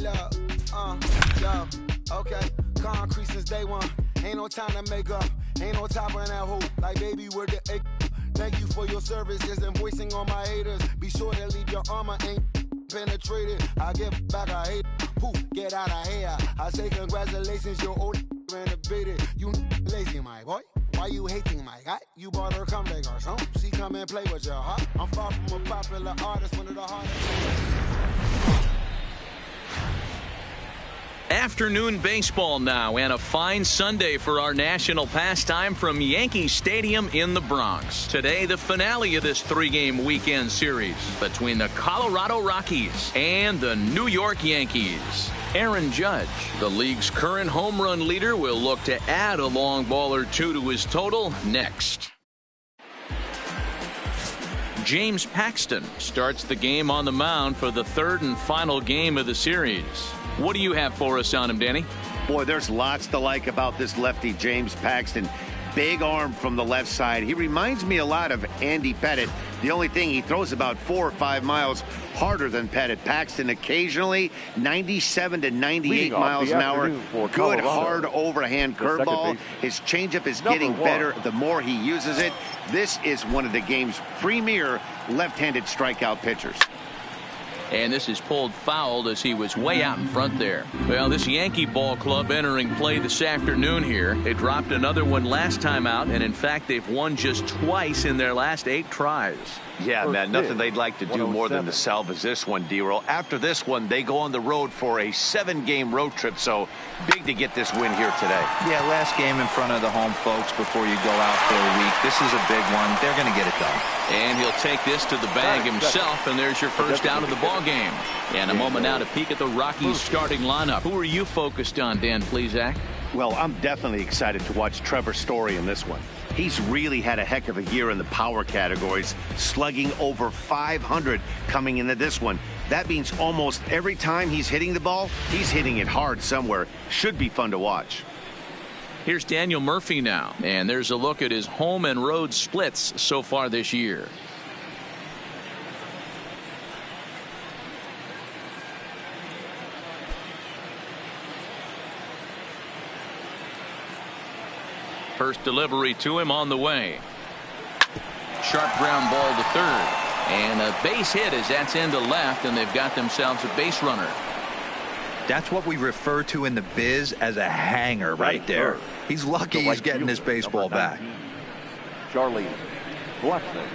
look, yo, okay. Concrete since day one. Ain't no time to make up. Ain't no top on that hoop. Like baby, where the egg. Thank you for your services and voicing on my haters. Be sure to leave your armor ain't penetrated. I get back, I hate. Poof, get out of here. I say congratulations, your old renovated. You lazy, my boy. Why you hating my guy? You bought her come like her son. She come and play with your heart. I'm far from a popular artist, one of the hardest. Afternoon baseball now, and a fine Sunday for our national pastime from Yankee Stadium in the Bronx. Today, the finale of this three-game weekend series between the Colorado Rockies and the New York Yankees. Aaron Judge, the league's current home run leader, will look to add a long ball or two to his total next. James Paxton starts the game on the mound for the third and final game of the series. What do you have for us on him, Danny? Boy, there's lots to like about this lefty, James Paxton. Big arm from the left side. He reminds me a lot of Andy Pettitte. The only thing, he throws about 4 or 5 miles harder than Pettitte. Paxton occasionally 97 to 98 miles an hour. Good, hard overhand curveball. His changeup is getting better the more he uses it. This is one of the game's premier left-handed strikeout pitchers. And this is pulled fouled as he was way out in front there. Well, this Yankee ball club entering play this afternoon here. They dropped another one last time out, and in fact, they've won just twice in their last 8 tries. Yeah, man, nothing they'd like to do more than to salvage this one, D-Roll. After this one, they go on the road for a 7-game road trip, so big to get this win here today. Yeah, last game in front of the home folks before you go out for a week. This is a big one. They're going to get it done. And he'll take this to the bag himself, and there's your first out of the ball game. And a moment now to peek at the Rockies starting lineup. Who are you focused on, Dan Plesac? Well, I'm definitely excited to watch Trevor Story in this one. He's really had a heck of a year in the power categories, slugging over 500 coming into this one. That means almost every time he's hitting the ball, he's hitting it hard somewhere. Should be fun to watch. Here's Daniel Murphy now, and there's a look at his home and road splits so far this year. First delivery to him on the way. Sharp ground ball to third. And a base hit as that's into left, and they've got themselves a base runner. That's what we refer to in the biz as a hanger right there. He's lucky he's getting his baseball back. Charlie Blackman.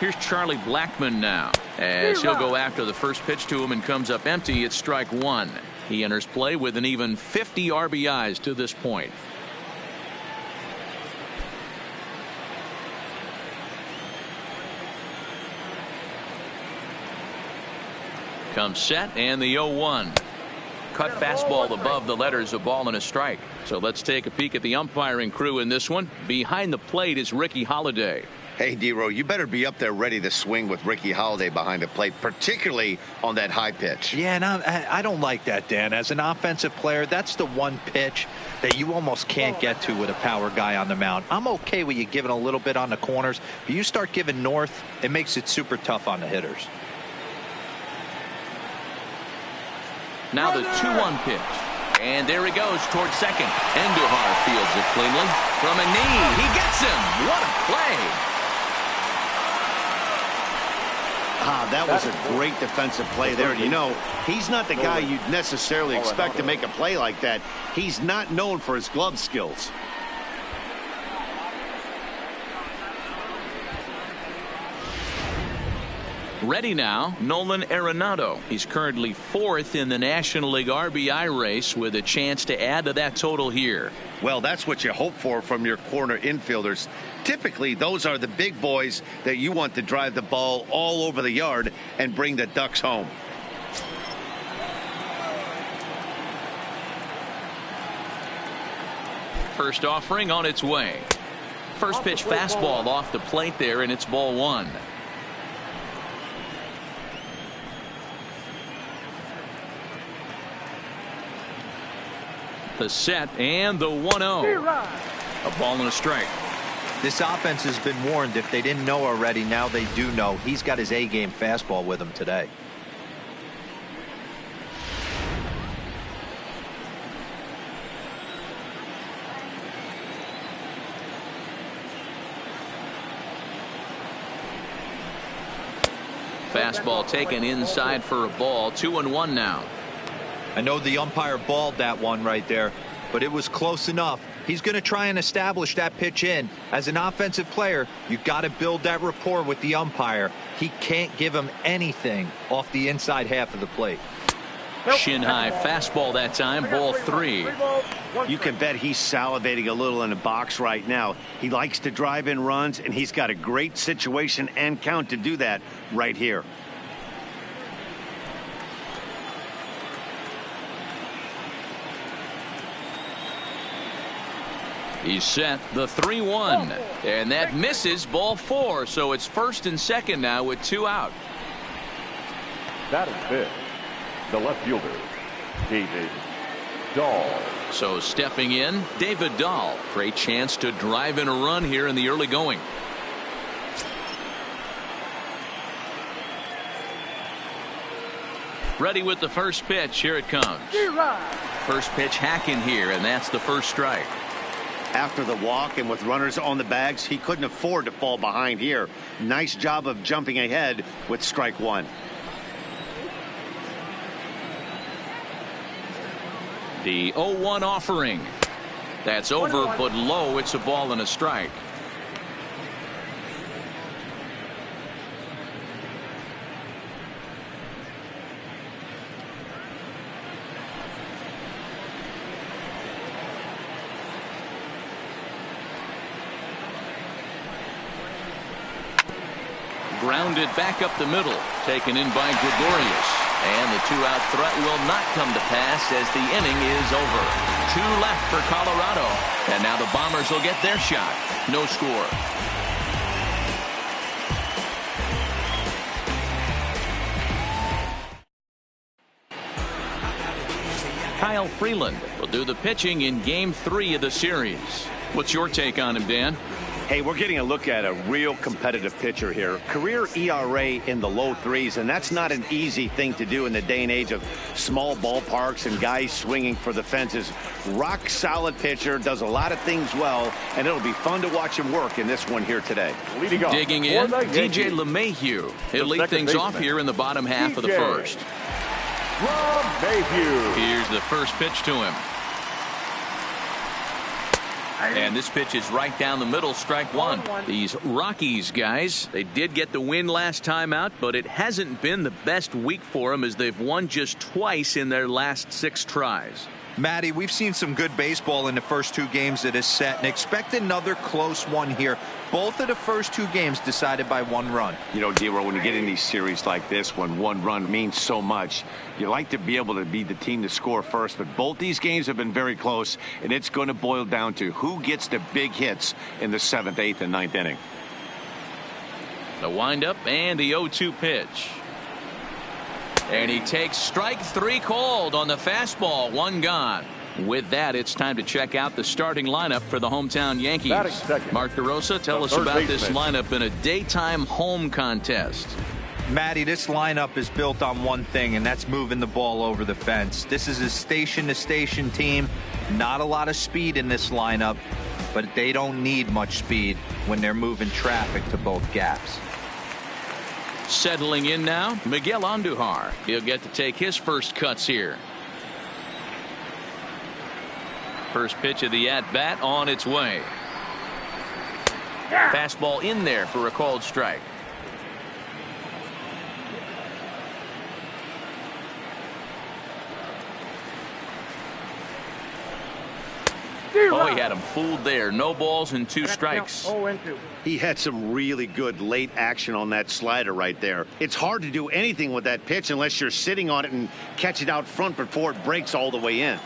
Here's Charlie Blackman now, as he'll go after the first pitch to him and comes up empty. It's strike one. He enters play with an even 50 RBIs to this point. Comes set, and the 0-1. Cut fastball above the letters, a ball and a strike. So let's take a peek at the umpiring crew in this one. Behind the plate is Ricky Holiday. Hey, D-Row, you better be up there ready to swing with Ricky Holiday behind the plate, particularly on that high pitch. Yeah, and I don't like that, Dan. As an offensive player, that's the one pitch that you almost can't get to with a power guy on the mound. I'm okay with you giving a little bit on the corners, but you start giving north, it makes it super tough on the hitters. Now the 2-1 pitch. And there he goes towards second. Endujar fields it cleanly. From a knee, he gets him. What a play. That was a great defensive play there. You know, he's not the guy you'd necessarily expect to make a play like that. He's not known for his glove skills. Ready now, Nolan Arenado. He's currently 4th in the National League RBI race with a chance to add to that total here. Well, that's what you hope for from your corner infielders. Typically, those are the big boys that you want to drive the ball all over the yard and bring the Ducks home. First offering on its way. First pitch fastball off the plate there, and it's ball one. The set and the 1-0. A ball and a strike. This offense has been warned. If they didn't know already, now they do know. He's got his A-game fastball with him today. Fastball taken inside for a ball. 2-1 now. I know the umpire balled that one right there, but it was close enough. He's going to try and establish that pitch in. As an offensive player, you've got to build that rapport with the umpire. He can't give him anything off the inside half of the plate. Shin high fastball that time. Ball 3. You can bet he's salivating a little in the box right now. He likes to drive in runs, and he's got a great situation and count to do that right here. He's set. The 3-1. And that misses. Ball 4. So it's first and second now with 2 out. That is fifth. The left fielder, David Dahl. So stepping in, David Dahl. Great chance to drive in a run here in the early going. Ready with the first pitch. Here it comes. First pitch hacking here, and that's the first strike. After the walk and with runners on the bags, he couldn't afford to fall behind here. Nice job of jumping ahead with strike 1. The 0-1 offering. That's over, but low. It's a ball and a strike. Grounded back up the middle. Taken in by Gregorius. And the 2-out threat will not come to pass as the inning is over. 2 left for Colorado. And now the Bombers will get their shot. No score. Kyle Freeland will do the pitching in Game 3 of the series. What's your take on him, Dan? Hey, we're getting a look at a real competitive pitcher here. Career ERA in the low 3s, and that's not an easy thing to do in the day and age of small ballparks and guys swinging for the fences. Rock solid pitcher, does a lot of things well, and it'll be fun to watch him work in this one here today. Digging in, DJ LeMahieu. He'll lead things off here in the bottom half of the first. Here's the first pitch to him. And this pitch is right down the middle, strike 1. These Rockies guys, they did get the win last time out, but it hasn't been the best week for them as they've won just twice in their last 6 tries. Matty, we've seen some good baseball in the first 2 games that is set, and expect another close one here. Both of the first 2 games decided by 1 run. You know, D-Row, when you get in these series like this, when 1 run means so much, you like to be able to be the team to score first. But both these games have been very close, and it's going to boil down to who gets the big hits in the 7th, 8th, and 9th inning. The windup and the 0-2 pitch. And he takes strike 3 called on the fastball. 1 gone. With that, it's time to check out the starting lineup for the hometown Yankees. Mark DeRosa, tell us about this lineup in a daytime home contest. Matty, this lineup is built on one thing, and that's moving the ball over the fence. This is a station-to-station team. Not a lot of speed in this lineup, but they don't need much speed when they're moving traffic to both gaps. Settling in now, Miguel Andujar. He'll get to take his first cuts here. First pitch of the at-bat on its way. Fastball in there for a called strike. Oh, he had him fooled there. No balls and 2 strikes. He had some really good late action on that slider right there. It's hard to do anything with that pitch unless you're sitting on it and catch it out front before it breaks all the way in.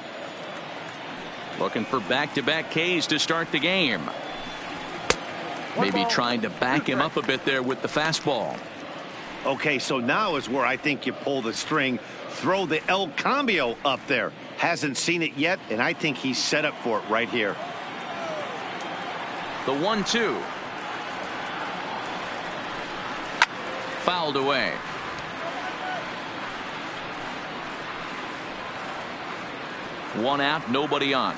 Looking for back-to-back Ks to start the game. Maybe trying to back him up a bit there with the fastball. Okay, so now is where I think you pull the string. Throw the El Cambio up there. Hasn't seen it yet, and I think he's set up for it right here. The 1-2. Fouled away. One out, nobody on.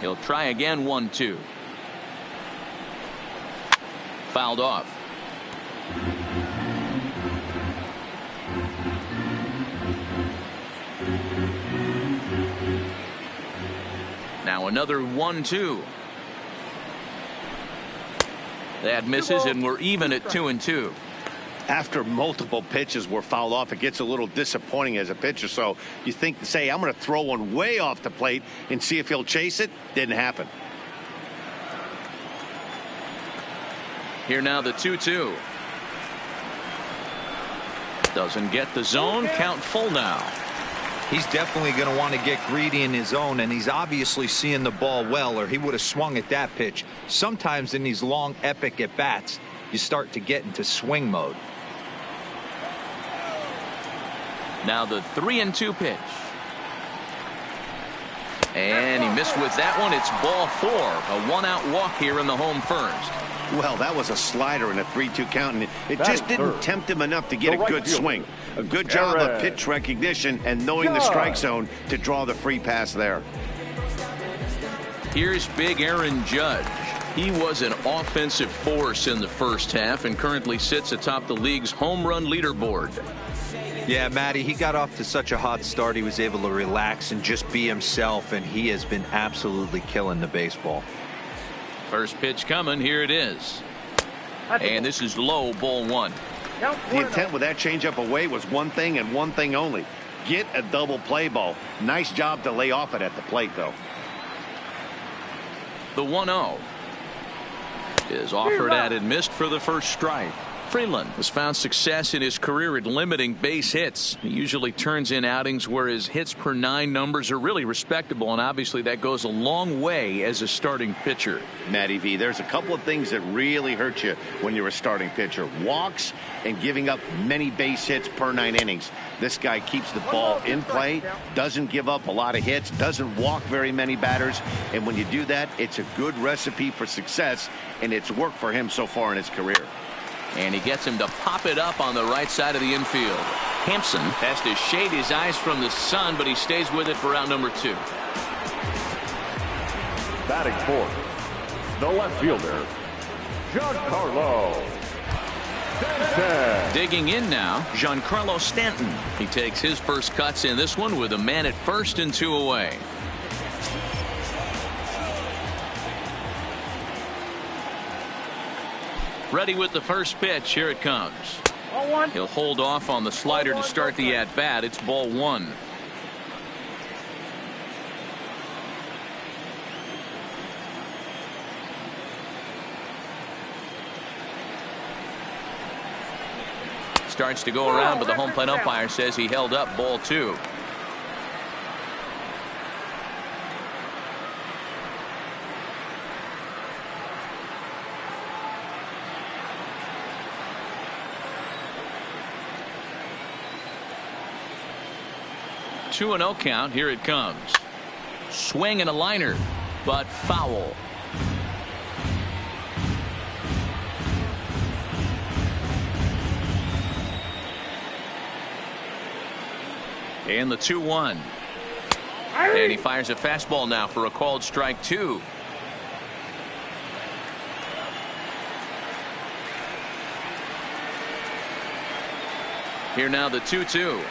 He'll try again. 1-2. Fouled off. Now another 1-2. That misses, and we're even at 2-2. After multiple pitches were fouled off, it gets a little disappointing as a pitcher. So you think, say, I'm going to throw one way off the plate and see if he'll chase it. Didn't happen. Here now the 2-2. Doesn't get the zone. Count full now. He's definitely going to want to get greedy in his zone, and he's obviously seeing the ball well, or he would have swung at that pitch. Sometimes in these long, epic at-bats, you start to get into swing mode. Now the 3-2 pitch. And he missed with that one. It's ball 4. A one-out walk here in the home first. Well, that was a slider in a 3-2 count, and it just didn't tempt him enough to get a good swing. A good job of pitch recognition and knowing the strike zone to draw the free pass there. Here's big Aaron Judge. He was an offensive force in the first half and currently sits atop the league's home run leaderboard. Yeah, Matty, he got off to such a hot start. He was able to relax and just be himself, and he has been absolutely killing the baseball. First pitch coming. Here it is. And this is low, ball 1. The intent with that changeup away was one thing and one thing only. Get a double play ball. Nice job to lay off it at the plate, though. The 1-0 is offered at and missed for the first strike. Freeland has found success in his career at limiting base hits. He usually turns in outings where his hits per 9 numbers are really respectable, and obviously that goes a long way as a starting pitcher. Matty V, there's a couple of things that really hurt you when you're a starting pitcher. Walks and giving up many base hits per 9 innings. This guy keeps the ball in play, doesn't give up a lot of hits, doesn't walk very many batters, and when you do that, it's a good recipe for success, and it's worked for him so far in his career. And he gets him to pop it up on the right side of the infield. Hampson has to shade his eyes from the sun, but he stays with it for out number 2. Batting fourth, the left fielder, Giancarlo Stanton. Digging in now, Giancarlo Stanton. He takes his first cuts in this one with a man at first and 2 away. Ready with the first pitch. Here it comes. He'll hold off on the slider to start the at-bat. It's ball 1. Starts to go around, but the home plate umpire says he held up. Ball 2. Two and 0 count. Here it comes. Swing and a liner, but foul. And the 2-1. And he fires a fastball now for a called strike 2. Here now the 2-2.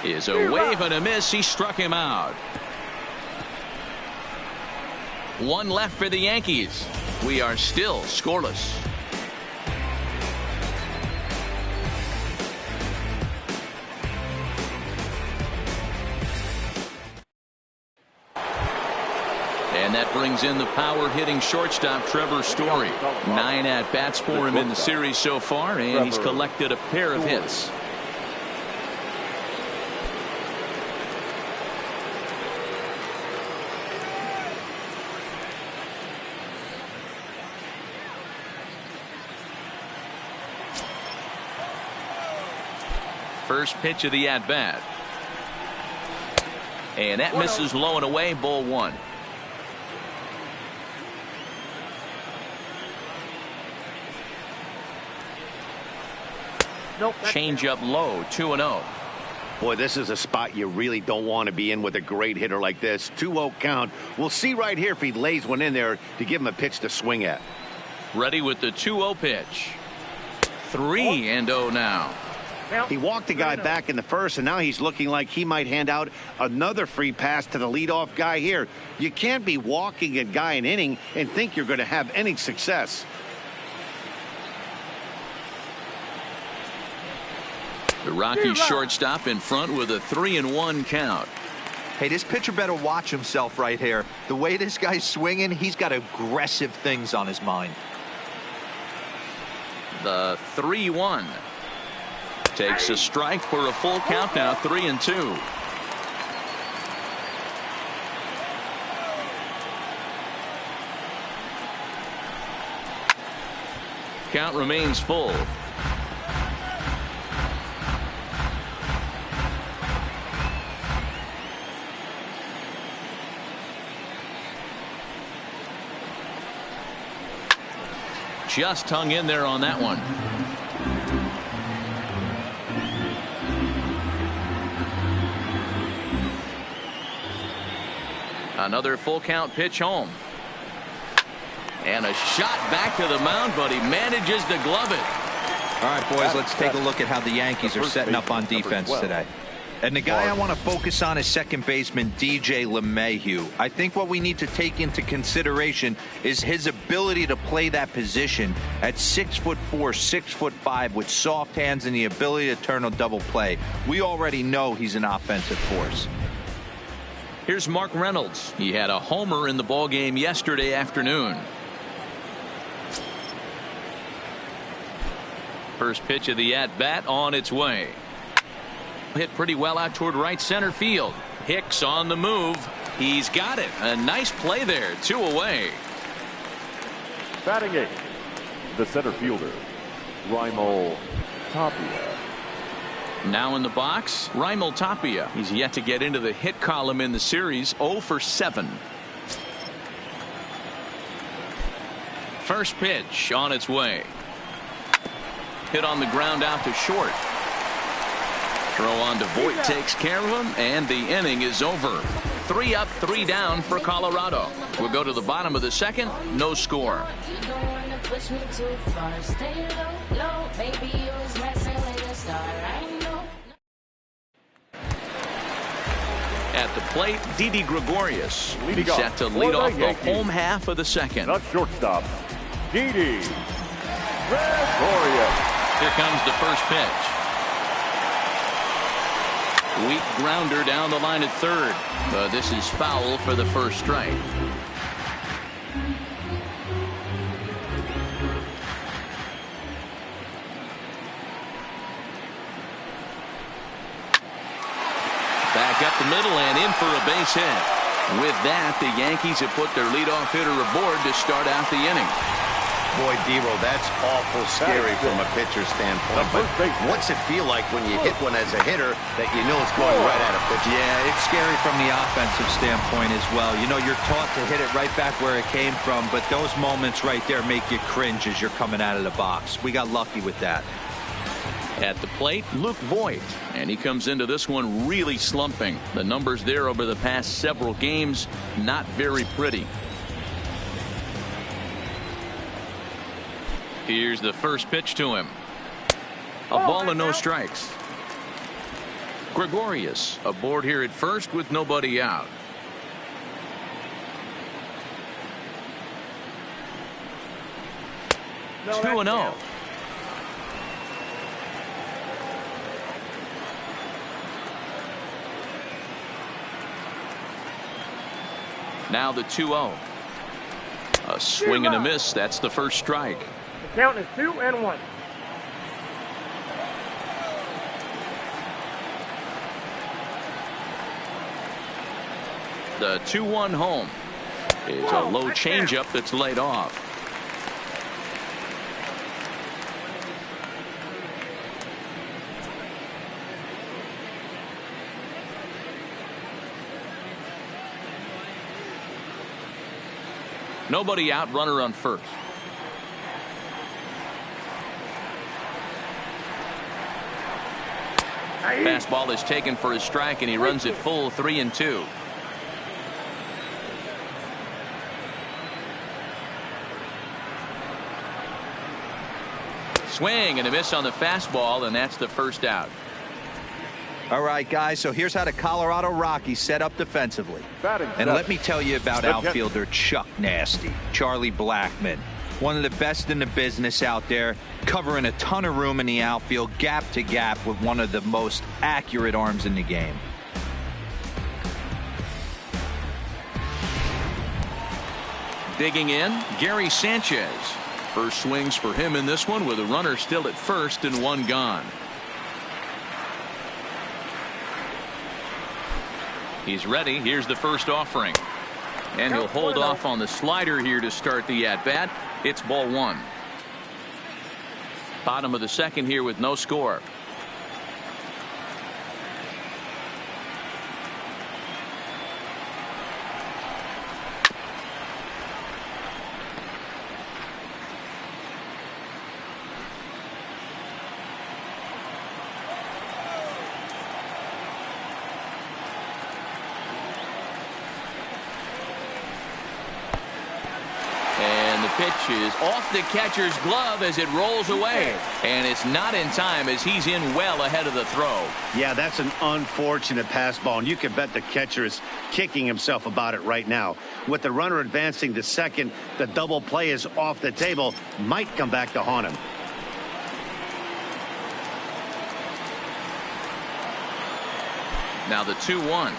Is a wave and a miss. He struck him out. One left for the Yankees. We are still scoreless. And that brings in the power hitting shortstop Trevor Story. 9 at-bats for him in the series so far, and he's collected a pair of hits. First pitch of the at-bat. And that misses low and away, ball one. Change up low, 2-0. Boy, this is a spot you really don't want to be in with a great hitter like this. 2-0 count. We'll see right here if he lays one in there to give him a pitch to swing at. Ready with the 2-0 pitch. 3-0 now. He walked the guy back in the first, and now he's looking like he might hand out another free pass to the leadoff guy here. You can't be walking a guy an inning and think you're going to have any success. The Rockies shortstop in front with a 3-1 count. Hey, this pitcher better watch himself right here. The way this guy's swinging, he's got aggressive things on his mind. The 3-1 takes a strike for a full count now, 3-2. Count remains full. Just hung in there on that one. Another full count pitch home. And a shot back to the mound, but he manages to glove it. All right, boys, let's take a look at how the Yankees are setting up on defense today. And the guy I want to focus on is second baseman DJ LeMahieu. I think what we need to take into consideration is his ability to play that position at 6'4", 6'5", with soft hands and the ability to turn a double play. We already know he's an offensive force. Here's Mark Reynolds. He had a homer in the ballgame yesterday afternoon. First pitch of the at-bat on its way. Hit pretty well out toward right center field. Hicks on the move. He's got it. A nice play there. 2 away. Batting 8, the center fielder, Raimel Tapia. Now in the box, Raimel Tapia. He's yet to get into the hit column in the series. 0 for 7. First pitch on its way. Hit on the ground out to short. Throw on to Voit takes care of him, and the inning is over. 3 up, 3 down for Colorado. We'll go to the bottom of the second. No score. At the plate, Didi Gregorius. He's set to lead off the home half of the second. The shortstop, Didi Gregorius. Here comes the first pitch. Weak grounder down the line at third. But this is foul for the first strike. Back up the middle and in for a base hit. With that, the Yankees have put their leadoff hitter aboard to start out the inning. Boy, D-Roll, that's awful scary from a pitcher standpoint. But what's it feel like when you hit one as a hitter that you know it's going right at a pitcher? Yeah, it's scary from the offensive standpoint as well. You know, you're taught to hit it right back where it came from, but those moments right there make you cringe as you're coming out of the box. We got lucky with that. At the plate, Luke Voit, and he comes into this one really slumping. The numbers there over the past several games, not very pretty. Here's the first pitch to him. A ball and no strikes. Gregorius aboard here at first with nobody out. No, 2-0. Now the 2-0. A swing and a miss. That's the first strike. The count is 2-1. The 2-1 home is a low changeup that's laid off. Nobody out, runner on first. Fastball is taken for a strike, and he runs it full 3-2. Swing and a miss on the fastball, and that's the first out. All right, guys, so here's how the Colorado Rockies set up defensively. And let me tell you about outfielder Chuck Nasty, Charlie Blackmon. One of the best in the business out there, covering a ton of room in the outfield, gap to gap, with one of the most accurate arms in the game. Digging in, Gary Sanchez. First swings for him in this one, with a runner still at first and one gone. He's ready. Here's the first offering. And he'll hold off on the slider here to start the at-bat. It's ball one. Bottom of the second here with no score. Pitch is off the catcher's glove as it rolls away, and it's not in time as he's in well ahead of the throw. Yeah, that's an unfortunate pass ball, and you can bet the catcher is kicking himself about it right now. With the runner advancing to second, the double play is off the table, might come back to haunt him. Now the 2-1.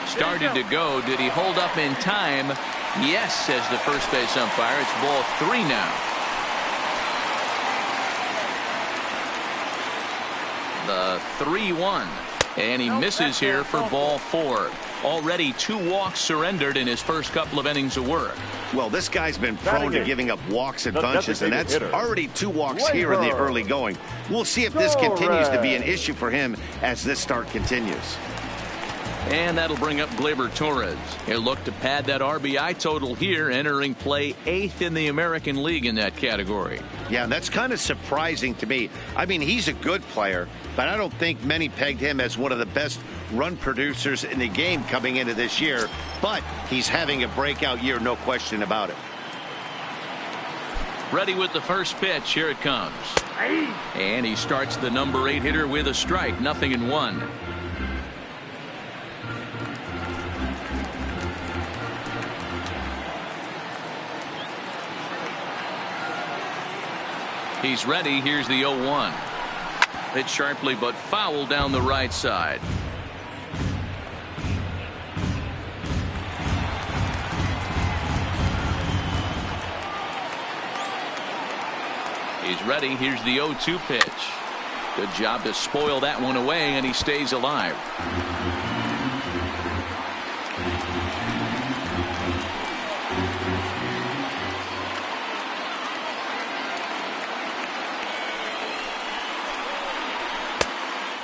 Started to go. Did he hold up in time? Yes, says the first base umpire. It's ball 3 now. The 3-1. And he misses here for ball 4. Already 2 walks surrendered in his first couple of innings of work. Well, this guy's been prone to giving up walks and bunches, and that's already 2 walks here in the early going. We'll see if this continues to be an issue for him as this start continues. And that'll bring up Gleyber Torres. He'll look to pad that RBI total here, entering play 8th in the American League in that category. Yeah, that's kind of surprising to me. I mean, he's a good player, but I don't think many pegged him as one of the best run producers in the game coming into this year. But he's having a breakout year, no question about it. Ready with the first pitch. Here it comes. And he starts the number 8 hitter with a strike. 0-1. He's ready. Here's the 0-1. Hit sharply but foul down the right side. He's ready. Here's the 0-2 pitch. Good job to spoil that one away, and he stays alive.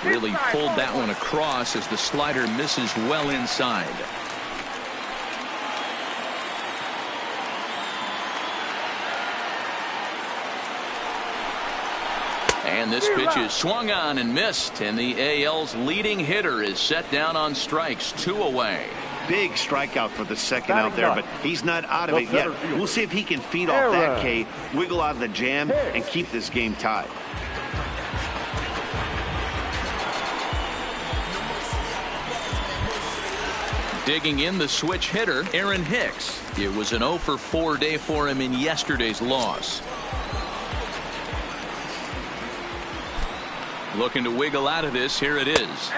Really pulled that one across as the slider misses well inside. And this pitch is swung on and missed, and the AL's leading hitter is set down on strikes. 2 away. Big strikeout for the second out there, but he's not out of it yet. We'll see if he can feed off that K, wiggle out of the jam, and keep this game tied. Digging in, the switch hitter, Aaron Hicks. It was an 0-for-4 day for him in yesterday's loss. Looking to wiggle out of this. Here it is.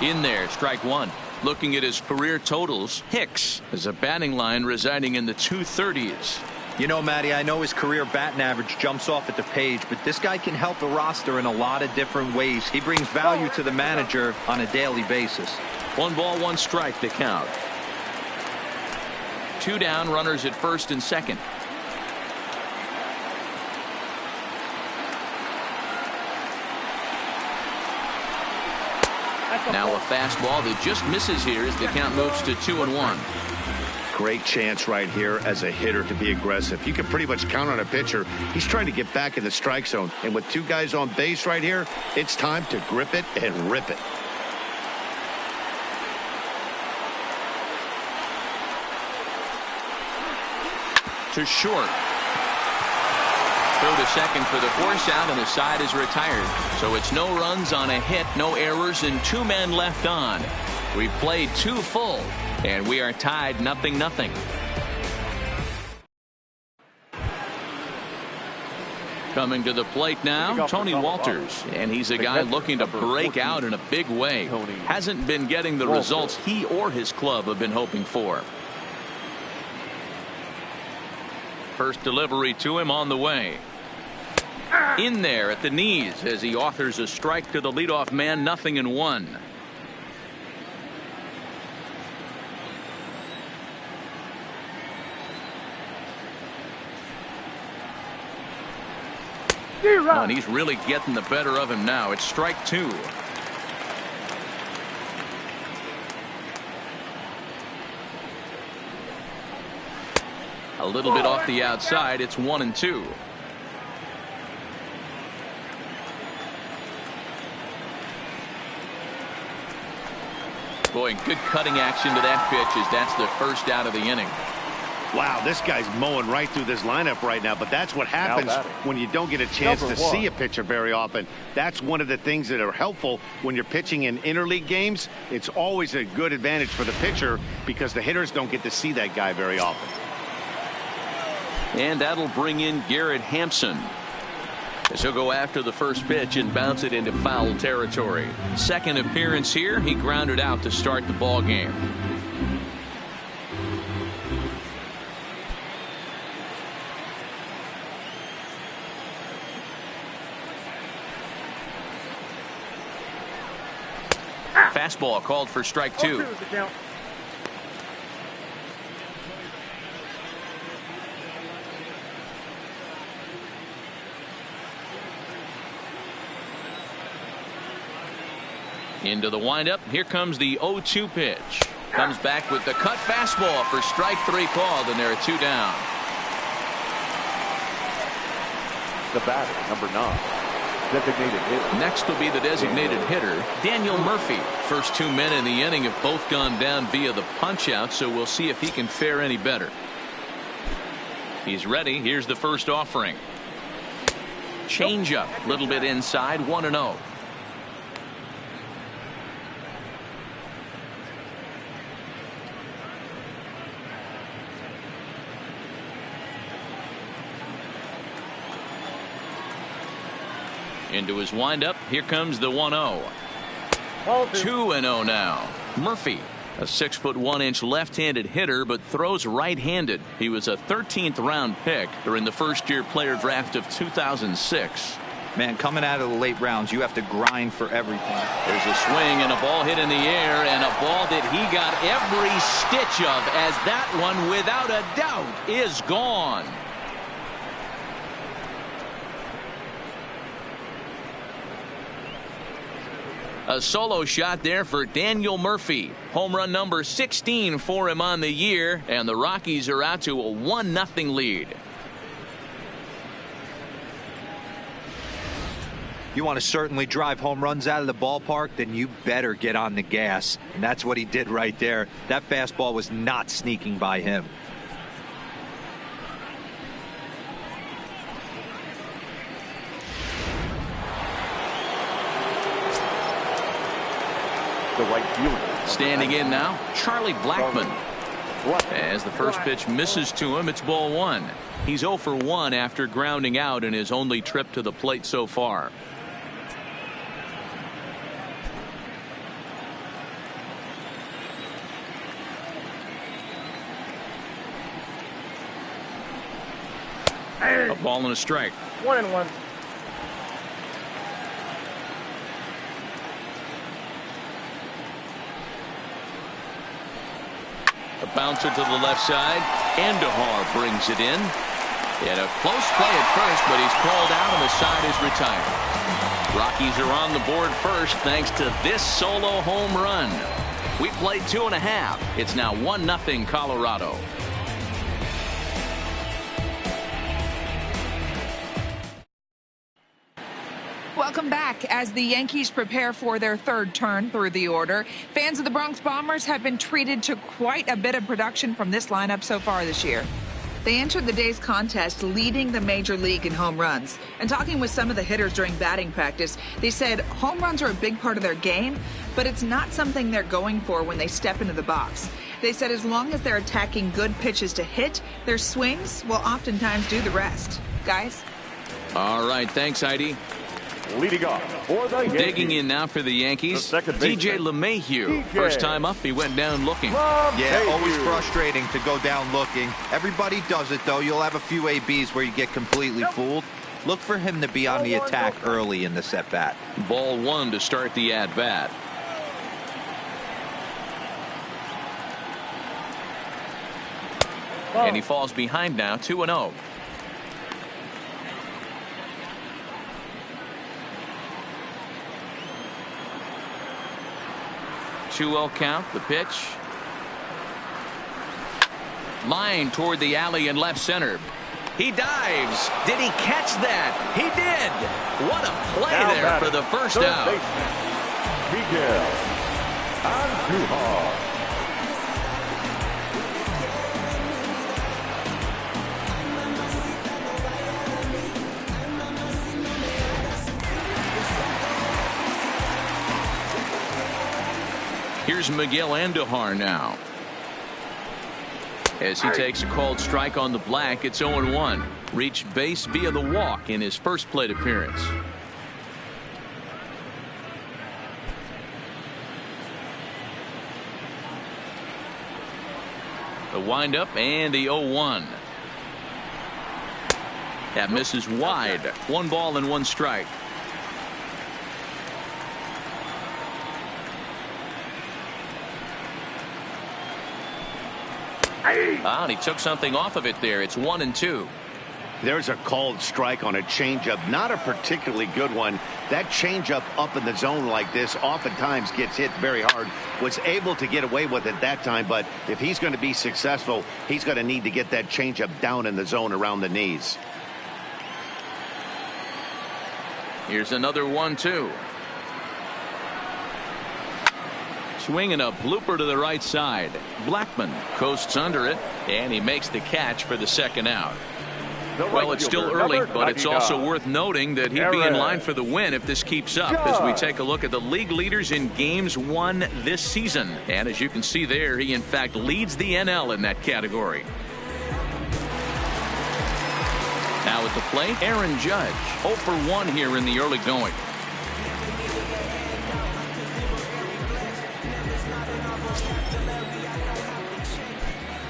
In there, strike 1. Looking at his career totals, Hicks has a batting line residing in the 230s. You know, Matty, I know his career batting average jumps off at the page, but this guy can help the roster in a lot of different ways. He brings value to the manager on a daily basis. 1 ball, 1 strike to count. 2 down, runners at first and second. Now a fastball that just misses here as the count moves to 2-1. Great chance right here as a hitter to be aggressive. You can pretty much count on a pitcher. He's trying to get back in the strike zone. And with two guys on base right here, it's time to grip it and rip it. To short. Throw to second for the force out, and the side is retired. So it's no runs on a hit, no errors, and 2 men left on. We've played 2 full, and we are tied 0-0. Coming to the plate now, Tony Walters, and he's a guy looking to break out in a big way. Hasn't been getting the results he or his club have been hoping for. First delivery to him on the way. In there at the knees as he authors a strike to the leadoff man, 0-1. Oh, and he's really getting the better of him now. It's strike 2. A little bit off the outside. It's 1-2. Boy, good cutting action to that pitch as that's the first out of the inning. Wow, this guy's mowing right through this lineup right now, but that's what happens when you don't get a chance to see a pitcher very often. That's one of the things that are helpful when you're pitching in interleague games. It's always a good advantage for the pitcher because the hitters don't get to see that guy very often. And that'll bring in Garrett Hampson, as he'll go after the first pitch and bounce it into foul territory. Second appearance here, he grounded out to start the ball game. Fastball called for strike 2. Into the windup. Here comes the 0-2 pitch. Comes back with the cut fastball for strike 3 called, and there are 2 down. The batter, number 9. Designated hitter. Next will be the designated hitter, Daniel Murphy. First 2 men in the inning have both gone down via the punch out, so we'll see if he can fare any better. He's ready. Here's the first offering. Change up, a little bit inside, 1-0. Into his windup. Here comes the 1-0. 2-0 now. Murphy, a 6'1" left-handed hitter, but throws right-handed. He was a 13th round pick during the first-year player draft of 2006. Man, coming out of the late rounds, you have to grind for everything. There's a swing and a ball hit in the air, and a ball that he got every stitch of, as that one, without a doubt, is gone. A solo shot there for Daniel Murphy. Home run number 16 for him on the year, and the Rockies are out to a 1-0 lead. You want to certainly drive home runs out of the ballpark, then you better get on the gas. And that's what he did right there. That fastball was not sneaking by him. The right fielder. Standing in now, Charlie Blackmon. As the first pitch misses to him, it's ball 1. He's 0 for 1 after grounding out in his only trip to the plate so far. A ball and a strike. 1-1. A bouncer to the left side. Andahar brings it in. And a close play at first, but he's called out and the side is retired. Rockies are on the board first thanks to this solo home run. We played 2.5. It's now 1-0 Colorado. Welcome back. As the Yankees prepare for their third turn through the order, fans of the Bronx Bombers have been treated to quite a bit of production from this lineup so far this year. They entered the day's contest leading the major league in home runs. And talking with some of the hitters during batting practice, they said home runs are a big part of their game, but it's not something they're going for when they step into the box. They said as long as they're attacking good pitches to hit, their swings will oftentimes do the rest. Guys? All right, thanks, Heidi. Leading off for the Yankees. Digging in now for the Yankees, DJ LeMahieu. DJ. First time up, he went down looking. Yeah, always frustrating to go down looking. Everybody does it, though. You'll have a few ABs where you get completely fooled. Look for him to be on the attack early in the at-bat. Ball 1 to start the at-bat. And he falls behind now, 2-0. 2-0 count. The pitch. Line toward the alley in left center. He dives. Did he catch that? He did. What a play now there for the first out. Miguel Andujar. Here's Miguel Andujar now. As he takes a called strike on the black, it's 0-1. Reached base via the walk in his first plate appearance. The windup and the 0-1. That misses wide. 1 ball and 1 strike. And he took something off of it there. It's 1-2. There's a called strike on a changeup, not a particularly good one. That changeup up in the zone like this oftentimes gets hit very hard. Was able to get away with it that time, but if he's going to be successful, he's going to need to get that changeup down in the zone around the knees. Here's another 1-2. Swinging a blooper to the right side. Blackman coasts under it, and he makes the catch for the second out. Well, it's still early, but it's also worth noting that he'd be in line for the win if this keeps up as we take a look at the league leaders in games won this season. And as you can see there, he in fact leads the NL in that category. Now at the plate, Aaron Judge, 0 for 1 here in the early going.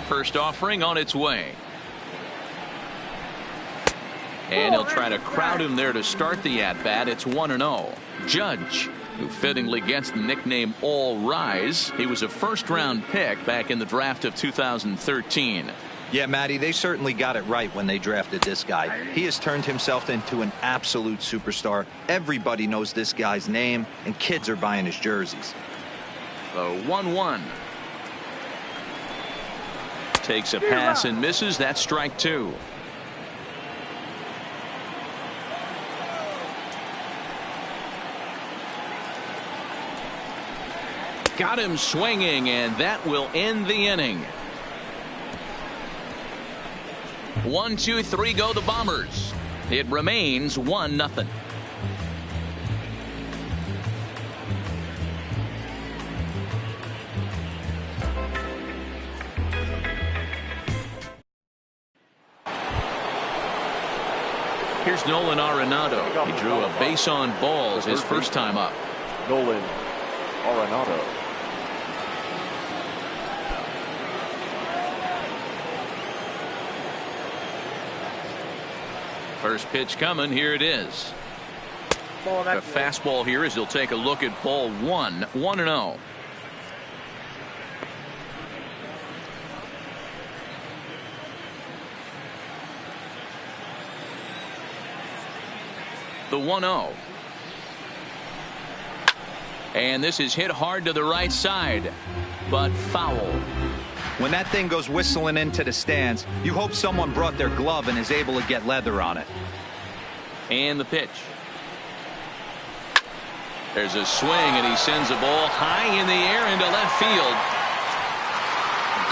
First offering on its way. And he'll try to crowd him there to start the at-bat. It's 1-0. Judge, who fittingly gets the nickname All Rise. He was a first-round pick back in the draft of 2013. Yeah, Matty, they certainly got it right when they drafted this guy. He has turned himself into an absolute superstar. Everybody knows this guy's name, and kids are buying his jerseys. The 1-1. Takes a pass and misses. That's strike 2. Got him swinging, and that will end the inning. 1, 2, 3 go the Bombers. It remains 1-0. Here's Nolan Arenado. He drew a base on balls his first time up. Nolan Arenado. First pitch coming. Here it is. A fastball here as he'll take a look at ball 1. 1-0. The 1-0. And this is hit hard to the right side, but foul. When that thing goes whistling into the stands, you hope someone brought their glove and is able to get leather on it. And the pitch. There's a swing, and he sends a ball high in the air into left field.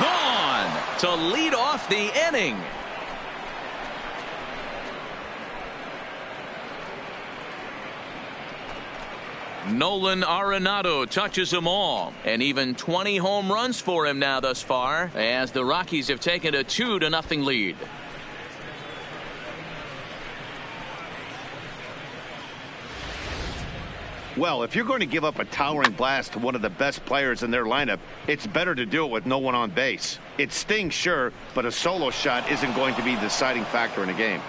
Gone to lead off the inning. Nolan Arenado touches them all, and even 20 home runs for him now thus far, as the Rockies have taken a 2-0 lead. Well, if you're going to give up a towering blast to one of the best players in their lineup, it's better to do it with no one on base. It stings, sure, but a solo shot isn't going to be the deciding factor in a game.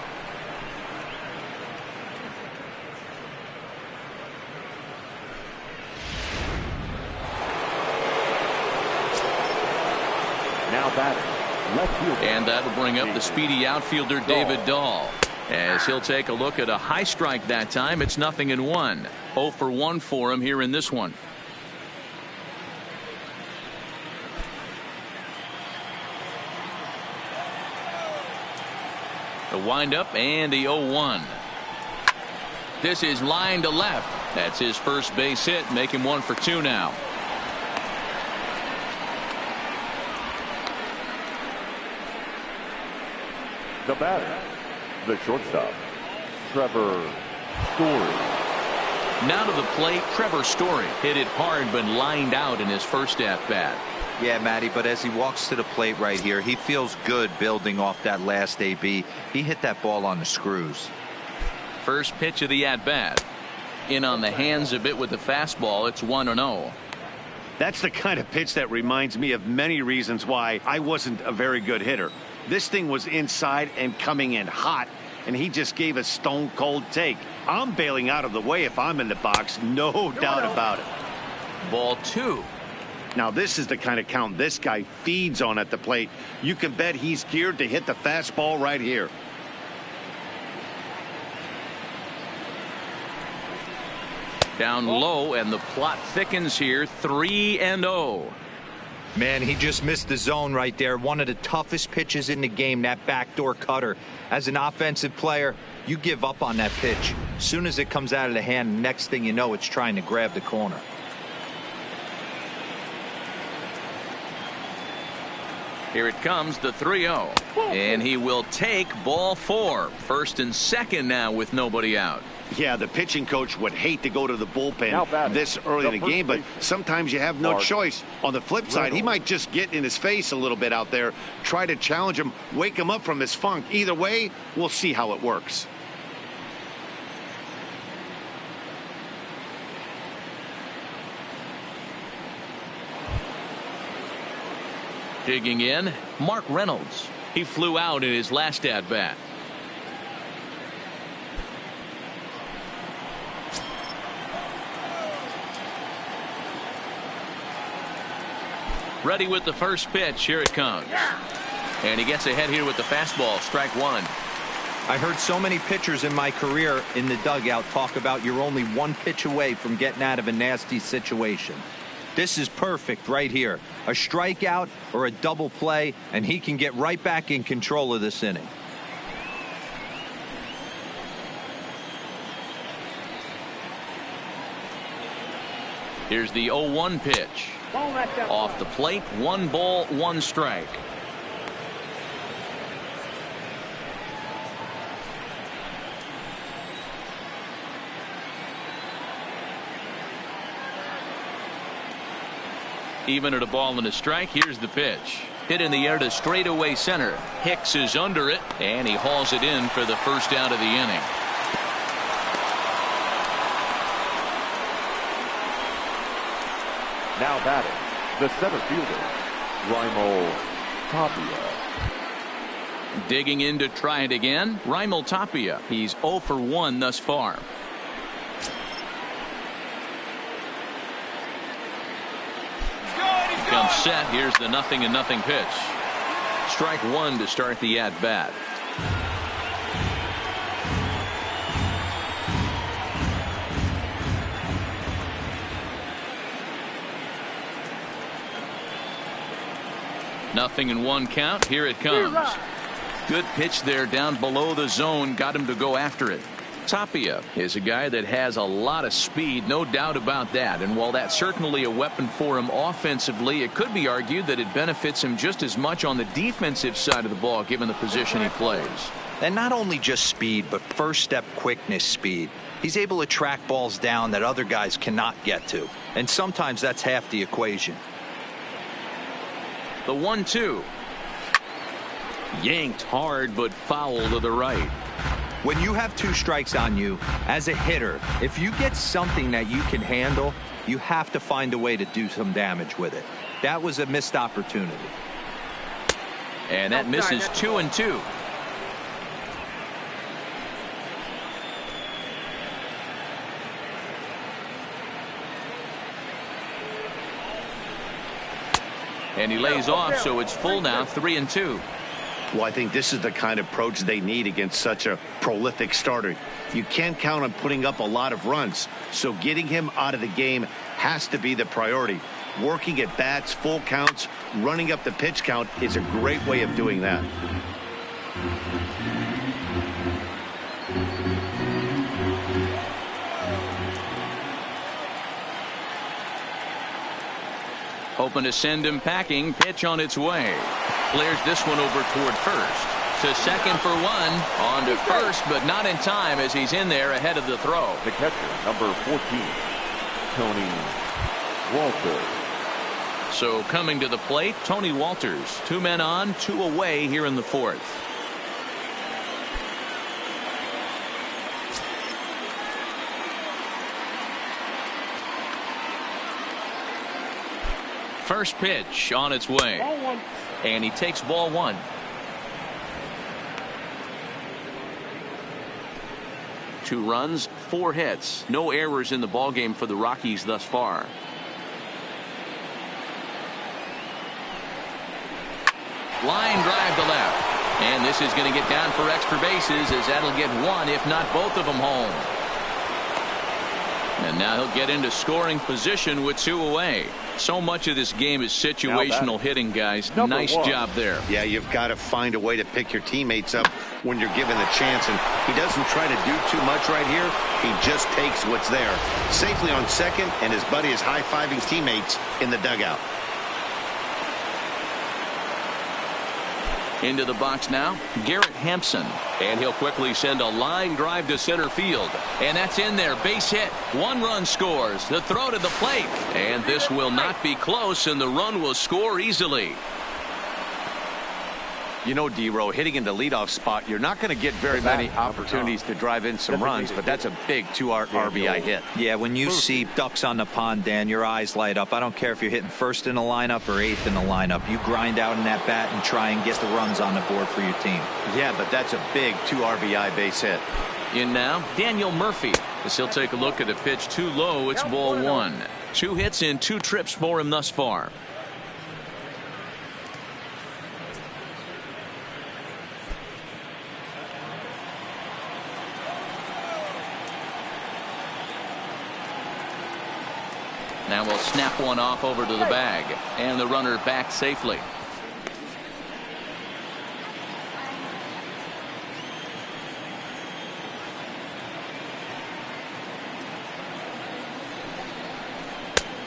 Now batting, left fielder. And that'll bring up the speedy outfielder David Dahl, as he'll take a look at a high strike that time. It's 0-1. 0 for 1 for him here in this one. The windup and the 0-1. This is line to left. That's his first base hit. Make him 1 for 2 now. The batter, the shortstop, Trevor Story. Now to the plate, Trevor Story. Hit it hard, but lined out in his first at-bat. Yeah, Matty, but as he walks to the plate right here, he feels good building off that last AB. He hit that ball on the screws. First pitch of the at-bat. In on the hands a bit with the fastball. It's 1-0. That's the kind of pitch that reminds me of many reasons why I wasn't a very good hitter. This thing was inside and coming in hot, and he just gave a stone-cold take. I'm bailing out of the way if I'm in the box, no doubt about it. Ball 2. Now, this is the kind of count this guy feeds on at the plate. You can bet he's geared to hit the fastball right here. Down low, and the plot thickens here. 3-0. Man, he just missed the zone right there. One of the toughest pitches in the game, that backdoor cutter. As an offensive player, you give up on that pitch. As soon as it comes out of the hand, next thing you know, it's trying to grab the corner. Here it comes, the 3-0. And he will take ball 4. First and second now with nobody out. Yeah, the pitching coach would hate to go to the bullpen this early in the game, but sometimes you have no choice. On the flip side, he might just get in his face a little bit out there, try to challenge him, wake him up from his funk. Either way, we'll see how it works. Digging in, Mark Reynolds. He flew out in his last at-bat. Ready with the first pitch. Here it comes. And he gets ahead here with the fastball. Strike 1. I heard so many pitchers in my career in the dugout talk about you're only one pitch away from getting out of a nasty situation. This is perfect right here. A strikeout or a double play, and he can get right back in control of this inning. Here's the 0-1 pitch. Off the plate, 1 ball, 1 strike. Even at a ball and a strike, here's the pitch. Hit in the air to straightaway center. Hicks is under it, and he hauls it in for the first out of the inning. Now batting, the center fielder, Raimel Tapia. Digging in to try it again, Raimel Tapia. He's 0 for 1 thus far. Comes set. Here's the 0-0 pitch. Strike 1 to start the at-bat. 0-1 count. Here it comes. Good pitch there down below the zone. Got him to go after it. Tapia is a guy that has a lot of speed, no doubt about that. And while that's certainly a weapon for him offensively, it could be argued that it benefits him just as much on the defensive side of the ball, given the position he plays. And not only just speed, but first step quickness speed. He's able to track balls down that other guys cannot get to. And sometimes that's half the equation. The 1-2. Yanked hard, but foul to the right. When you have 2 strikes on you, as a hitter, if you get something that you can handle, you have to find a way to do some damage with it. That was a missed opportunity. And that misses 2-2. And he lays off, so it's full now, 3-2. Well, I think this is the kind of approach they need against such a prolific starter. You can't count on putting up a lot of runs, so getting him out of the game has to be the priority. Working at bats, full counts, running up the pitch count is a great way of doing that. Hoping to send him packing. Pitch on its way. Clears this one over toward first. To second for 1. On to first, but not in time as he's in there ahead of the throw. The catcher, number 14, Tony Walters. So coming to the plate, Tony Walters. 2 men on, 2 away here in the 4th. First pitch on its way. And he takes ball 1. Two runs, 4 hits. No errors in the ballgame for the Rockies thus far. Line drive to left. And this is going to get down for extra bases, as that'll get 1, if not both of them, home. And now he'll get into scoring position with 2 away. So much of this game is situational hitting, guys. Nice job there. Yeah, you've got to find a way to pick your teammates up when you're given the chance. And he doesn't try to do too much right here. He just takes what's there. Safely on second, and his buddy is high-fiving teammates in the dugout. Into the box now, Garrett Hampson. And he'll quickly send a line drive to center field. And that's in there. Base hit. 1 run scores. The throw to the plate. And this will not be close, and the run will score easily. You know, D-Row, hitting in the leadoff spot, you're not going to get very many opportunities to drive in some runs, but that's a big 2 RBI hit. Yeah, when you see ducks on the pond, Dan, your eyes light up. I don't care if you're hitting first in the lineup or 8th in the lineup. You grind out in that bat and try and get the runs on the board for your team. Yeah, but that's a big 2 RBI base hit. In now, Daniel Murphy. As he'll take a look at the pitch too low, it's ball 1. 2 hits in 2 trips for him thus far. Now we'll snap one off over to the bag, and the runner back safely.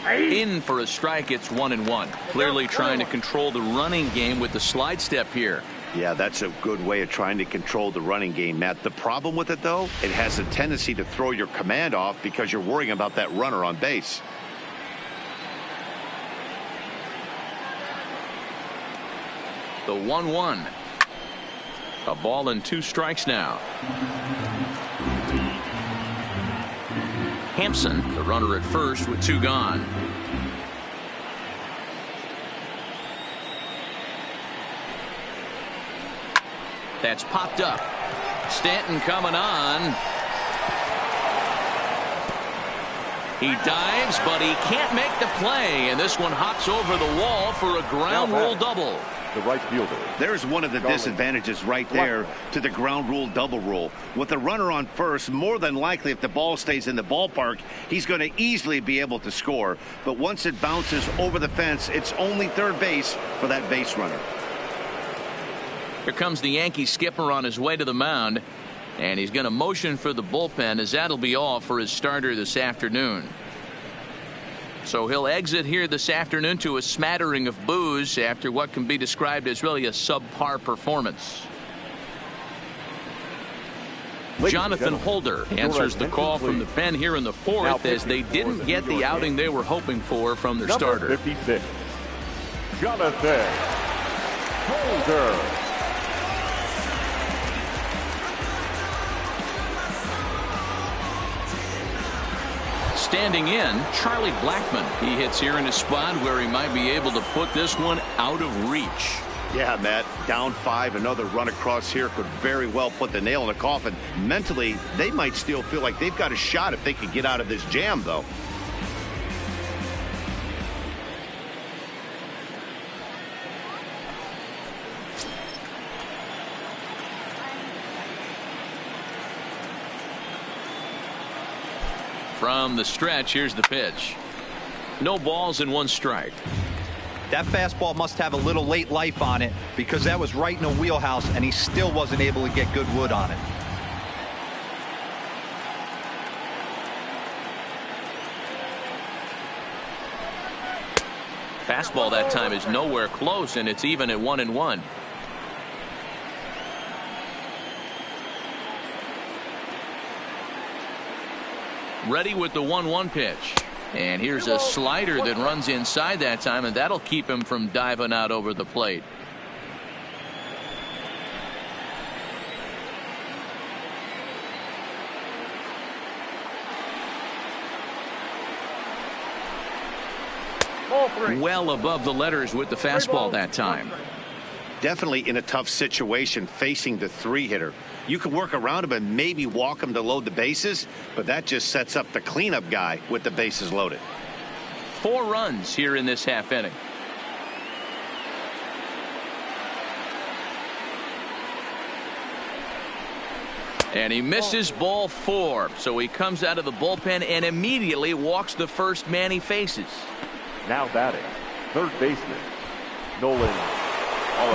In for a strike. It's 1-1. Clearly trying to control the running game with the slide step here. Yeah, that's a good way of trying to control the running game, Matt. The problem with it, though, it has a tendency to throw your command off because you're worrying about that runner on base. The 1-1. A ball and 2 strikes now. Hampson, the runner at first with 2 gone. That's popped up. Stanton coming on. He dives, but he can't make the play, and this one hops over the wall for a ground rule double. the right fielder. There's one of the disadvantages right there to the ground rule double rule. With the runner on first, more than likely if the ball stays in the ballpark, he's going to easily be able to score. But once it bounces over the fence, it's only third base for that base runner. Here comes the Yankee skipper on his way to the mound, and he's going to motion for the bullpen, as that'll be all for his starter this afternoon. So he'll exit here this afternoon to a smattering of boos after what can be described as really a subpar performance. Jonathan Holder answers the call from the pen here in the fourth, as they didn't get the outing they were hoping for from their starter. 56, Jonathan Holder. Standing in, Charlie Blackmon. He hits here in a spot where he might be able to put this one out of reach. Yeah, Matt, down 5, another run across here could very well put the nail in the coffin. Mentally, they might still feel like they've got a shot if they could get out of this jam, though. From the stretch, here's the pitch. No balls and 1 strike. That fastball must have a little late life on it, because that was right in the wheelhouse and he still wasn't able to get good wood on it. Fastball that time is nowhere close, and it's even at 1-1. Ready with the 1-1 pitch. And here's a slider that runs inside that time, and that'll keep him from diving out over the plate. Well above the letters with the fastball that time. Definitely in a tough situation facing the 3-hitter. You can work around him and maybe walk him to load the bases, but that just sets up the cleanup guy with the bases loaded. 4 runs here in this half inning. And he misses ball 4, so he comes out of the bullpen and immediately walks the first man he faces. Now batting, third baseman, Nolan.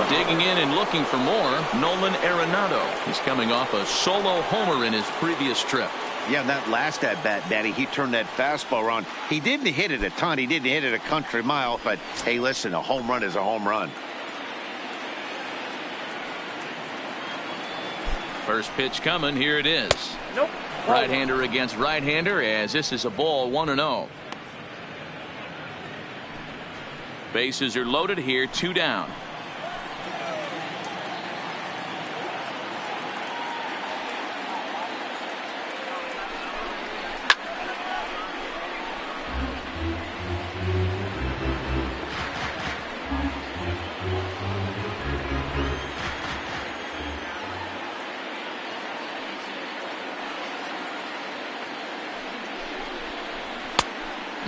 Digging in and looking for more, Nolan Arenado. He's coming off a solo homer in his previous trip. Yeah, that last at-bat, Daddy, he turned that fastball around. He didn't hit it a ton. He didn't hit it a country mile. But, hey, listen, a home run is a home run. First pitch coming. Here it is. Nope. Right-hander against right-hander, as this is a ball 1-0. Bases are loaded here, 2 down.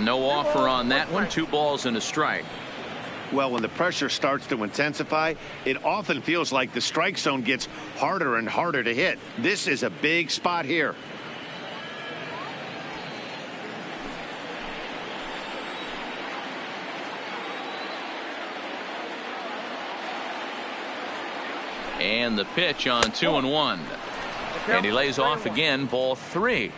No offer on that one. 2 balls and a strike. Well, when the pressure starts to intensify, it often feels like the strike zone gets harder and harder to hit. This is a big spot here. And the pitch on 2-1. And he lays off again, ball 3.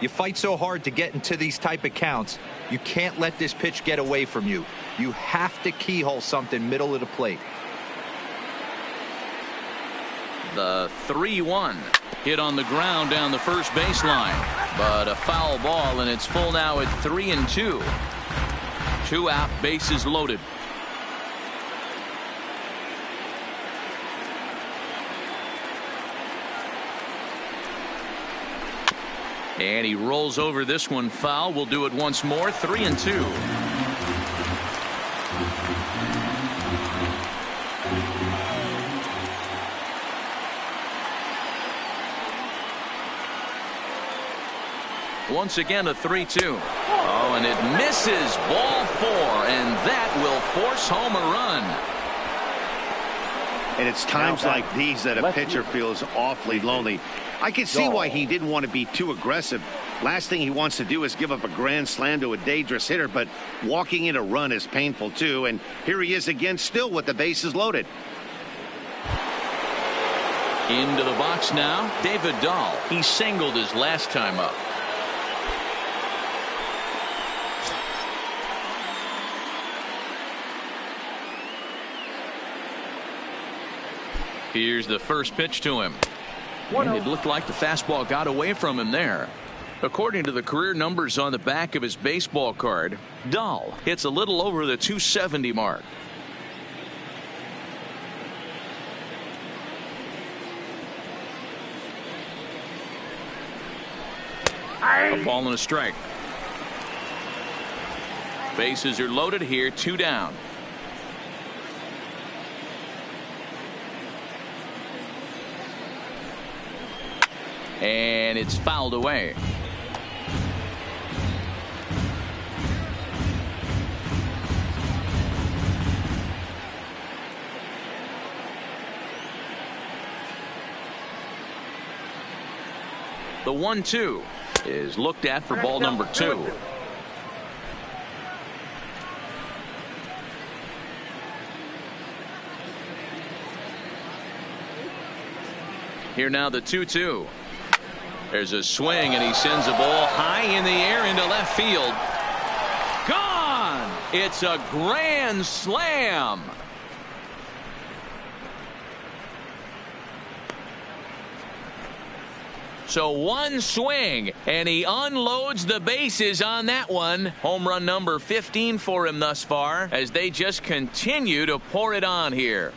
You fight so hard to get into these type of counts. You can't let this pitch get away from you. You have to keyhole something middle of the plate. The 3-1 hit on the ground down the first baseline, but a foul ball, and it's full now at 3-2. 2 out, bases loaded. And he rolls over this one foul. We'll do it once more. 3-2. Once again, a 3-2. Oh, and it misses, ball 4, and that will force home a run. And it's times like these that a pitcher feels awfully lonely. I can see why he didn't want to be too aggressive. Last thing he wants to do is give up a grand slam to a dangerous hitter, but walking in a run is painful too. And here he is again, still with the bases loaded. Into the box now, David Dahl. He singled his last time up. Here's the first pitch to him. And it looked like the fastball got away from him there. According to the career numbers on the back of his baseball card, Dahl hits a little over the 270 mark. A ball and a strike. Bases are loaded here, 2 down. And it's fouled away. The 1-2 is looked at for ball number 2. Here now the 2-2. There's a swing, and he sends a ball high in the air into left field. Gone! It's a grand slam. So one swing, and he unloads the bases on that one. Home run number 15 for him thus far, as they just continue to pour it on here.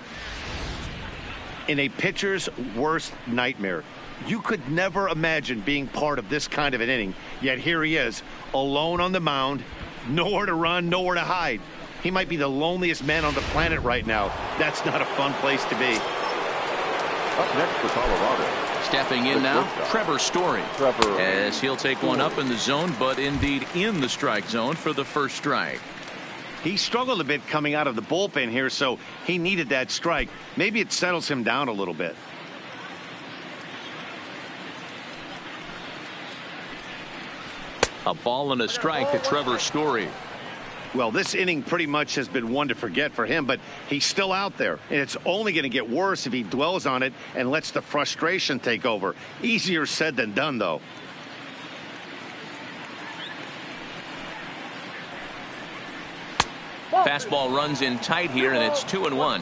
In a pitcher's worst nightmare, you could never imagine being part of this kind of an inning. Yet here he is, alone on the mound, nowhere to run, nowhere to hide. He might be the loneliest man on the planet right now. That's not a fun place to be. Up next for Colorado. Stepping in now, Trevor Story. As he'll take one up in the zone, but indeed in the strike zone for the first strike. He struggled a bit coming out of the bullpen here, so he needed that strike. Maybe it settles him down a little bit. A ball and a strike to Trevor Story. Well, this inning pretty much has been one to forget for him, but he's still out there, and it's only going to get worse if he dwells on it and lets the frustration take over. Easier said than done, though. Fastball runs in tight here, and it's 2-1.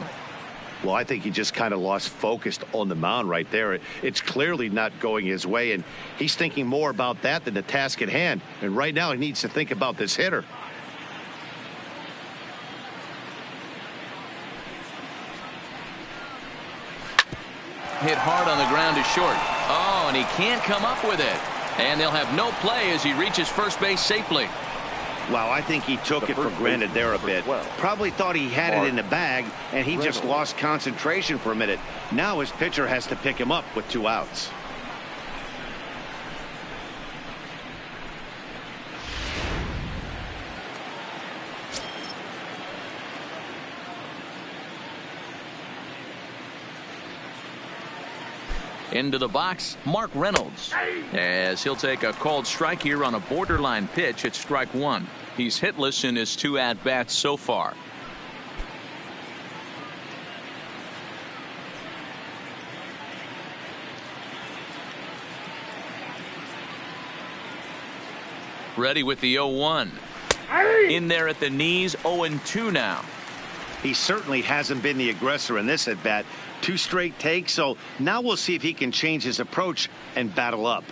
Well, I think he just kind of lost focus on the mound right there. It's clearly not going his way, and he's thinking more about that than the task at hand. And right now he needs to think about this hitter. Hit hard on the ground to short. Oh, and he can't come up with it. And they'll have no play as he reaches first base safely. Wow, I think he took it for granted there a bit. Probably thought he had it in the bag, and he just lost concentration for a minute. Now his pitcher has to pick him up with 2 outs. Into the box, Mark Reynolds, as he'll take a called strike here on a borderline pitch at strike 1. He's hitless in his 2 at-bats so far. Ready with the 0-1. In there at the knees, 0-2 now. He certainly hasn't been the aggressor in this at-bat. 2 straight takes, so now we'll see if he can change his approach and battle up.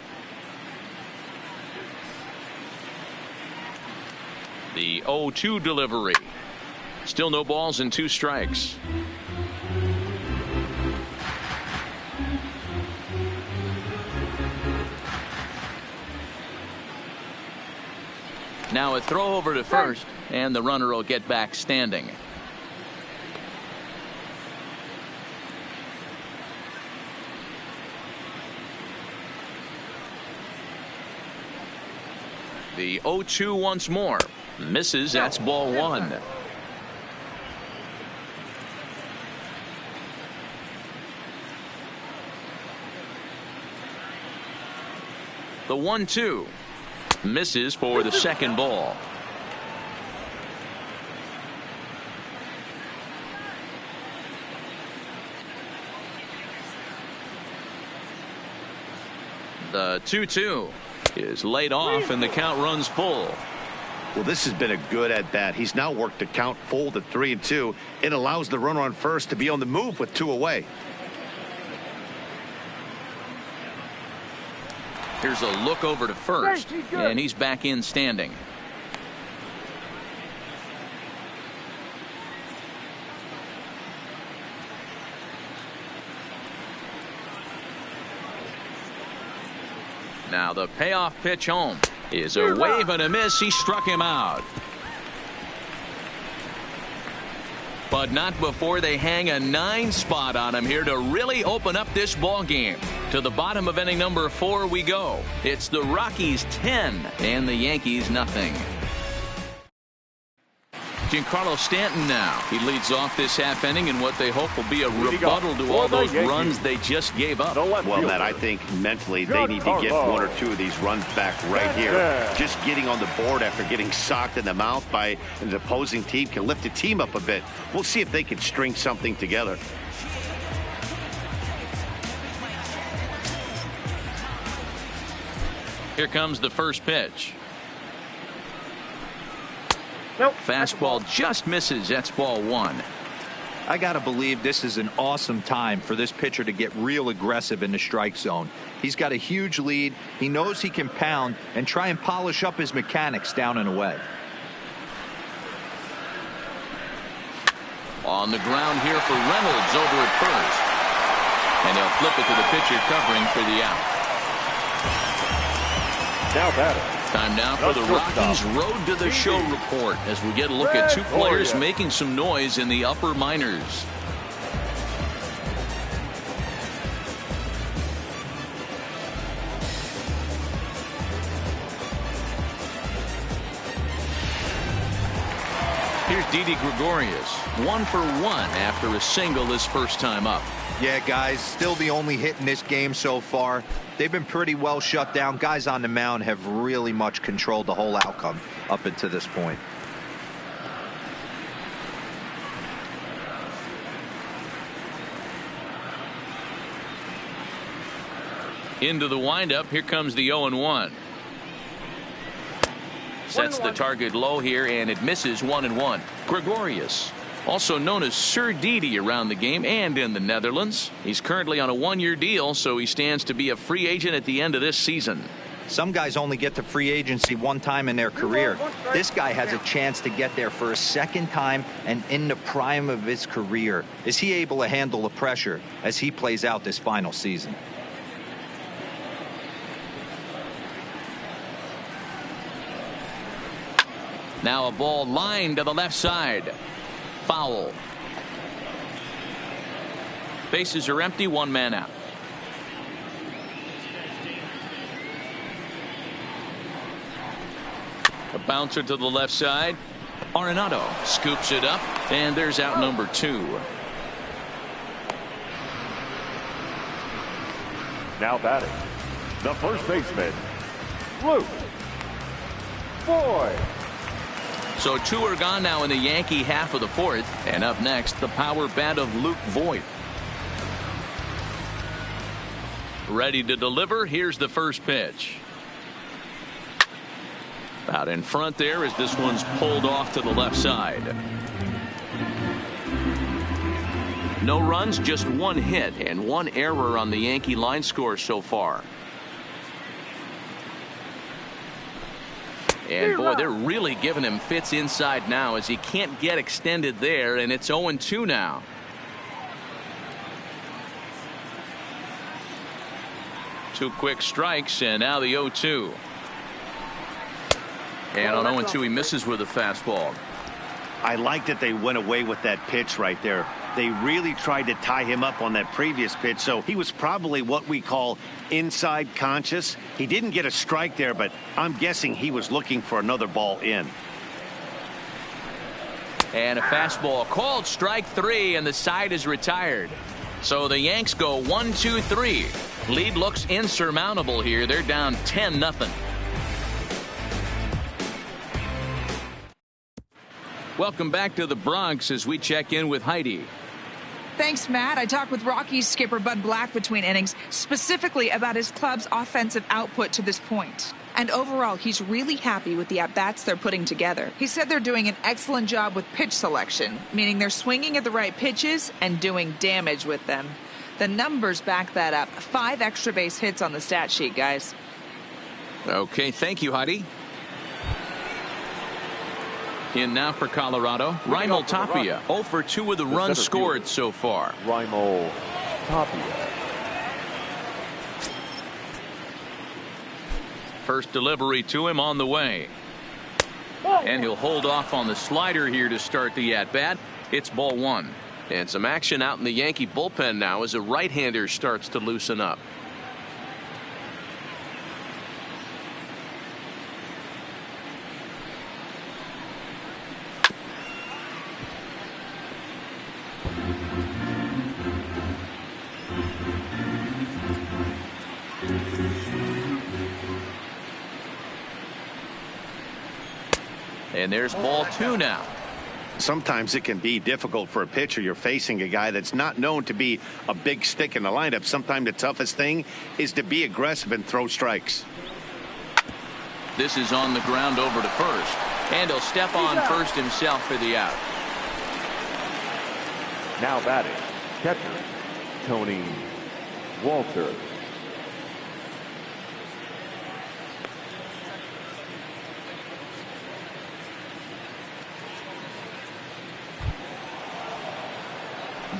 The 0-2 delivery. Still no balls and 2 strikes. Now a throw over to first, and the runner will get back standing. The 0-2 once more. Misses. That's ball 1. The 1-2 misses for the second ball. The 2-2 is laid off and the count runs full. Well, this has been a good at bat. He's now worked the count full to 3-2. It allows the runner on first to be on the move with 2 away. Here's a look over to first, and he's back in standing. Now the payoff pitch home is a wave and a miss. He struck him out. But not before they hang a 9 spot on him here to really open up this ball game. To the bottom of inning number 4 we go. It's the Rockies 10 and the Yankees nothing. Giancarlo Stanton now. He leads off this half inning in what they hope will be a rebuttal to all those runs they just gave up. Well, Matt, I think mentally they need to get 1 or 2 of these runs back right here. Just getting on the board after getting socked in the mouth by an opposing team can lift the team up a bit. We'll see if they can string something together. Here comes the first pitch. Nope. Fastball just misses. That's ball 1. I got to believe this is an awesome time for this pitcher to get real aggressive in the strike zone. He's got a huge lead. He knows he can pound and try and polish up his mechanics down and away. On the ground here for Reynolds over at first. And he'll flip it to the pitcher covering for the out. Now batting. Time now for the Rockies Road to the Show report as we get a look at 2 players making some noise in the upper minors. Here's Didi Gregorius, 1 for 1 after a single his first time up. Yeah, guys, still the only hit in this game so far. They've been pretty well shut down. Guys on the mound have really much controlled the whole outcome up until this point. Into the windup. Here comes the 0-1. Sets the target low here, and it misses. 1-1. Gregorius, also known as Sir Didi around the game and in the Netherlands. He's currently on a 1-year deal, so he stands to be a free agent at the end of this season. Some guys only get to free agency 1 time in their career. This guy has a chance to get there for a 2nd time and in the prime of his career. Is he able to handle the pressure as he plays out this final season? Now a ball lined to the left side. Foul. Bases are empty. 1 man out. A bouncer to the left side. Arenado scoops it up, and there's out number 2. Now batting, the first baseman, Luke Voit. So 2 are gone now in the Yankee half of the 4th. And up next, the power bat of Luke Voit. Ready to deliver. Here's the first pitch. Out in front there as this one's pulled off to the left side. No runs, just 1 hit and 1 error on the Yankee line score so far. And boy, they're really giving him fits inside now as he can't get extended there, and it's 0-2 now. Two quick strikes, and now the 0-2. And on 0-2, he misses with a fastball. I like that they went away with that pitch right there. They really tried to tie him up on that previous pitch, so he was probably what we call inside conscious. He didn't get a strike there, but I'm guessing he was looking for another ball in. And a fastball called strike 3, and the side is retired. So the Yanks go 1-2-3. Lead looks insurmountable here. They're down 10-0. Welcome back to the Bronx as we check in with Heidi. Thanks, Matt. I talked with Rockies skipper Bud Black between innings, specifically about his club's offensive output to this point. And overall, he's really happy with the at-bats they're putting together. He said they're doing an excellent job with pitch selection, meaning they're swinging at the right pitches and doing damage with them. The numbers back that up. 5 extra base hits on the stat sheet, guys. Okay, thank you, Heidi. In now for Colorado, Raimel Tapia, 0 for 2 with the runs scored so far. Raimel Tapia. First delivery to him on the way. And he'll hold off on the slider here to start the at-bat. It's ball 1. And some action out in the Yankee bullpen now as a right-hander starts to loosen up. And there's ball 2 now. Sometimes it can be difficult for a pitcher. You're facing a guy that's not known to be a big stick in the lineup. Sometimes the toughest thing is to be aggressive and throw strikes. This is on the ground over to first. And he'll step on first himself for the out. Now batting, catcher, Tony Walter.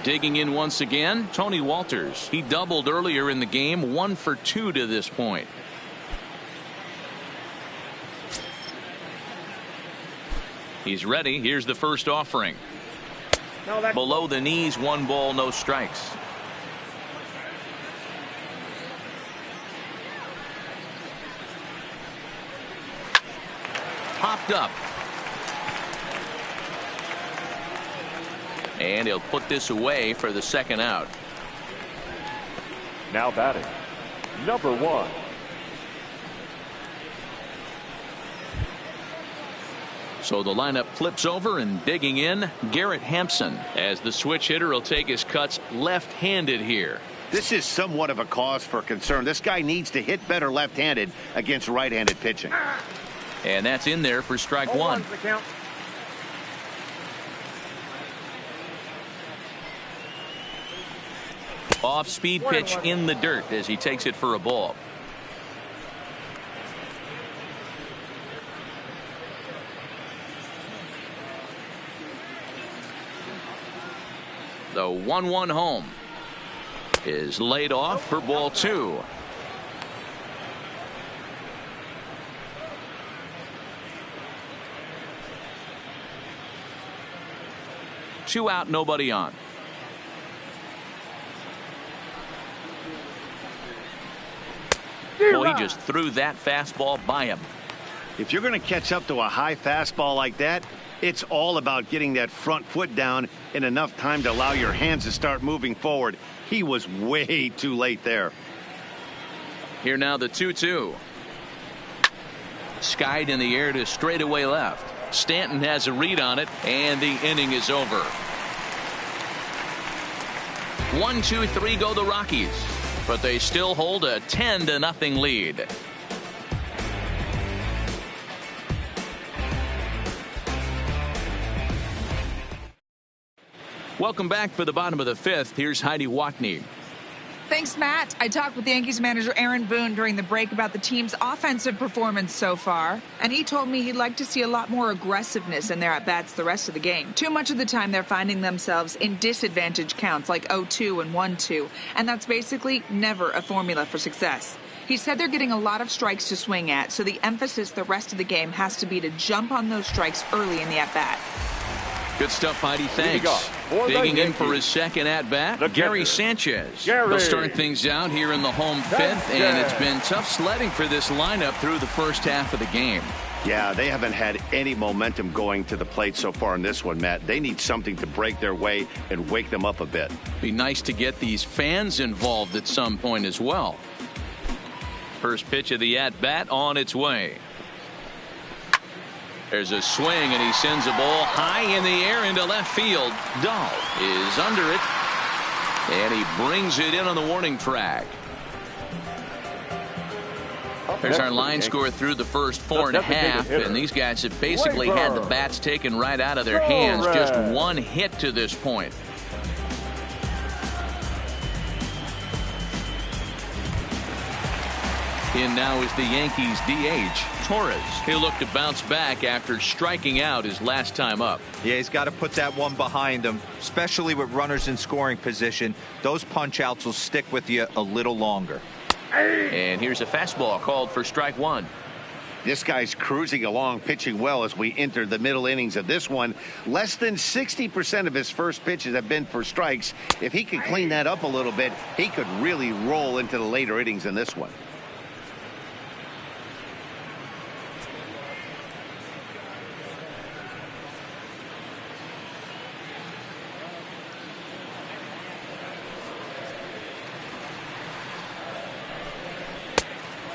Digging in once again, Tony Walters. He doubled earlier in the game, 1 for 2 to this point. He's ready. Here's the first offering. Below the knees, 1 ball, no strikes. Popped up. And he'll put this away for the second out. Now batting, number 1. So the lineup flips over, and digging in, Garrett Hampson, as the switch hitter will take his cuts left-handed here. This is somewhat of a cause for concern. This guy needs to hit better left-handed against right-handed pitching. And that's in there for strike 1. Off-speed pitch in the dirt as he takes it for a ball. The 1-1 home is laid off for ball 2. Two out, nobody on. Well, he just threw that fastball by him. If you're going to catch up to a high fastball like that, it's all about getting that front foot down in enough time to allow your hands to start moving forward. He was way too late there. Here now the 2-2. Skied in the air to straightaway left. Stanton has a read on it, and the inning is over. 1-2-3 go the Rockies, but they still hold a 10-0 lead. Welcome back for the bottom of the 5th. Here's Heidi Watney. Thanks, Matt. I talked with Yankees manager Aaron Boone during the break about the team's offensive performance so far, and he told me he'd like to see a lot more aggressiveness in their at-bats the rest of the game. Too much of the time they're finding themselves in disadvantage counts like 0-2 and 1-2, and that's basically never a formula for success. He said they're getting a lot of strikes to swing at, so the emphasis the rest of the game has to be to jump on those strikes early in the at-bat. Good stuff, Heidi. Thanks. Digging in for his second at-bat, Gary Sanchez. They'll start things out here in the home 5th, and it's been tough sledding for this lineup through the first half of the game. Yeah, they haven't had any momentum going to the plate so far in this one, Matt. They need something to break their way and wake them up a bit. Be nice to get these fans involved at some point as well. First pitch of the at-bat on its way. There's a swing, and he sends a ball high in the air into left field. Dahl is under it, and he brings it in on the warning track. There's our line score through the first 4.5, and these guys have basically had the bats taken right out of their hands. Just one hit to this point. In now is the Yankees DH, Torres. He'll look to bounce back after striking out his last time up. Yeah, he's got to put that one behind him, especially with runners in scoring position. Those punch outs will stick with you a little longer. And here's a fastball called for strike one. This guy's cruising along, pitching well as we enter the middle innings of this one. Less than 60% of his first pitches have been for strikes. If he could clean that up a little bit, he could really roll into the later innings in this one.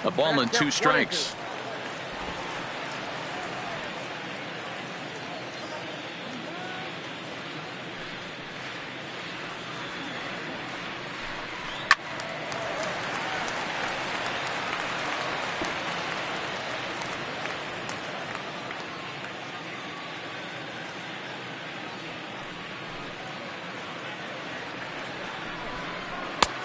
A ball and 2 strikes.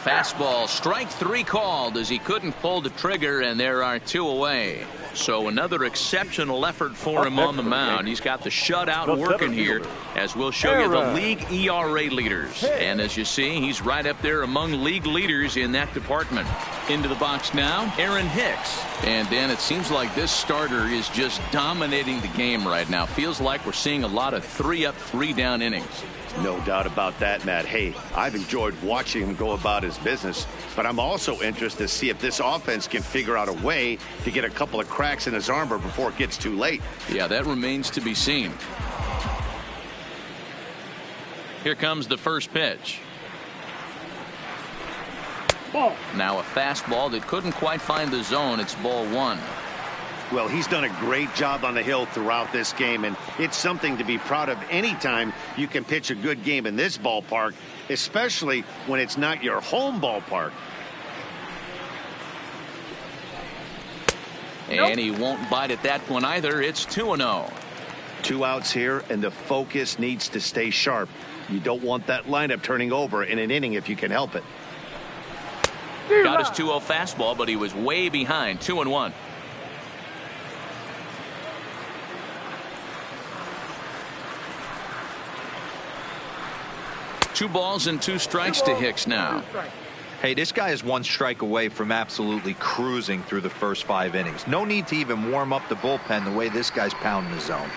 Fastball, strike 3 called as he couldn't pull the trigger, and there are 2 away. So another exceptional effort for him on the mound. He's got the shutout working here, as we'll show you the league ERA leaders. And as you see, he's right up there among league leaders in that department. Into the box now, Aaron Hicks. And Dan, it seems like this starter is just dominating the game right now. Feels like we're seeing a lot of 3-up, 3-down innings. No doubt about that, Matt. Hey, I've enjoyed watching him go about his business, but I'm also interested to see if this offense can figure out a way to get a couple of cracks in his armor before it gets too late. Yeah, that remains to be seen. Here comes the first pitch. Ball. Now a fastball that couldn't quite find the zone. It's ball 1. Well, he's done a great job on the hill throughout this game, and it's something to be proud of anytime you can pitch a good game in this ballpark, especially when it's not your home ballpark. And he won't bite at that one either. It's 2-0. 2 outs here, and the focus needs to stay sharp. You don't want that lineup turning over in an inning if you can help it. Got his 2-0 fastball, but he was way behind. 2-1. Two balls and 2 strikes to Hicks now. Hey, this guy is 1 strike away from absolutely cruising through the first 5 innings. No need to even warm up the bullpen the way this guy's pounding the zone.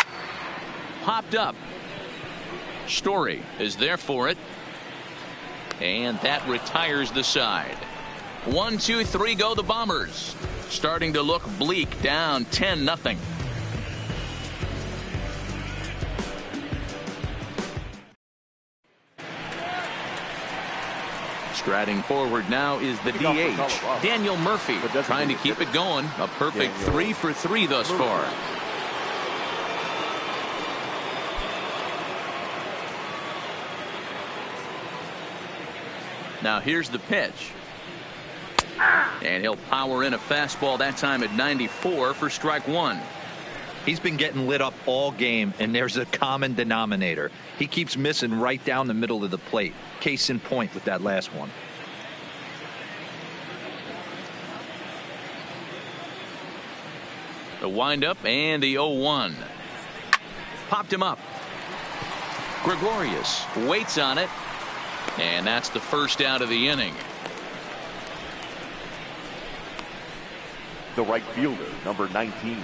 Popped up. Story is there for it. And that retires the side. 1, 2, 3 go the Bombers. Starting to look bleak, down 10-0. Striding forward now is the DH, Daniel Murphy, trying to keep it going. A perfect 3 for 3 thus far. Now here's the pitch. And he'll power in a fastball, that time at 94 for strike 1. He's been getting lit up all game, and there's a common denominator. He keeps missing right down the middle of the plate. Case in point with that last one. The windup and the 0-1. Popped him up. Gregorius waits on it. And that's the first out of the inning. The right fielder, number 19,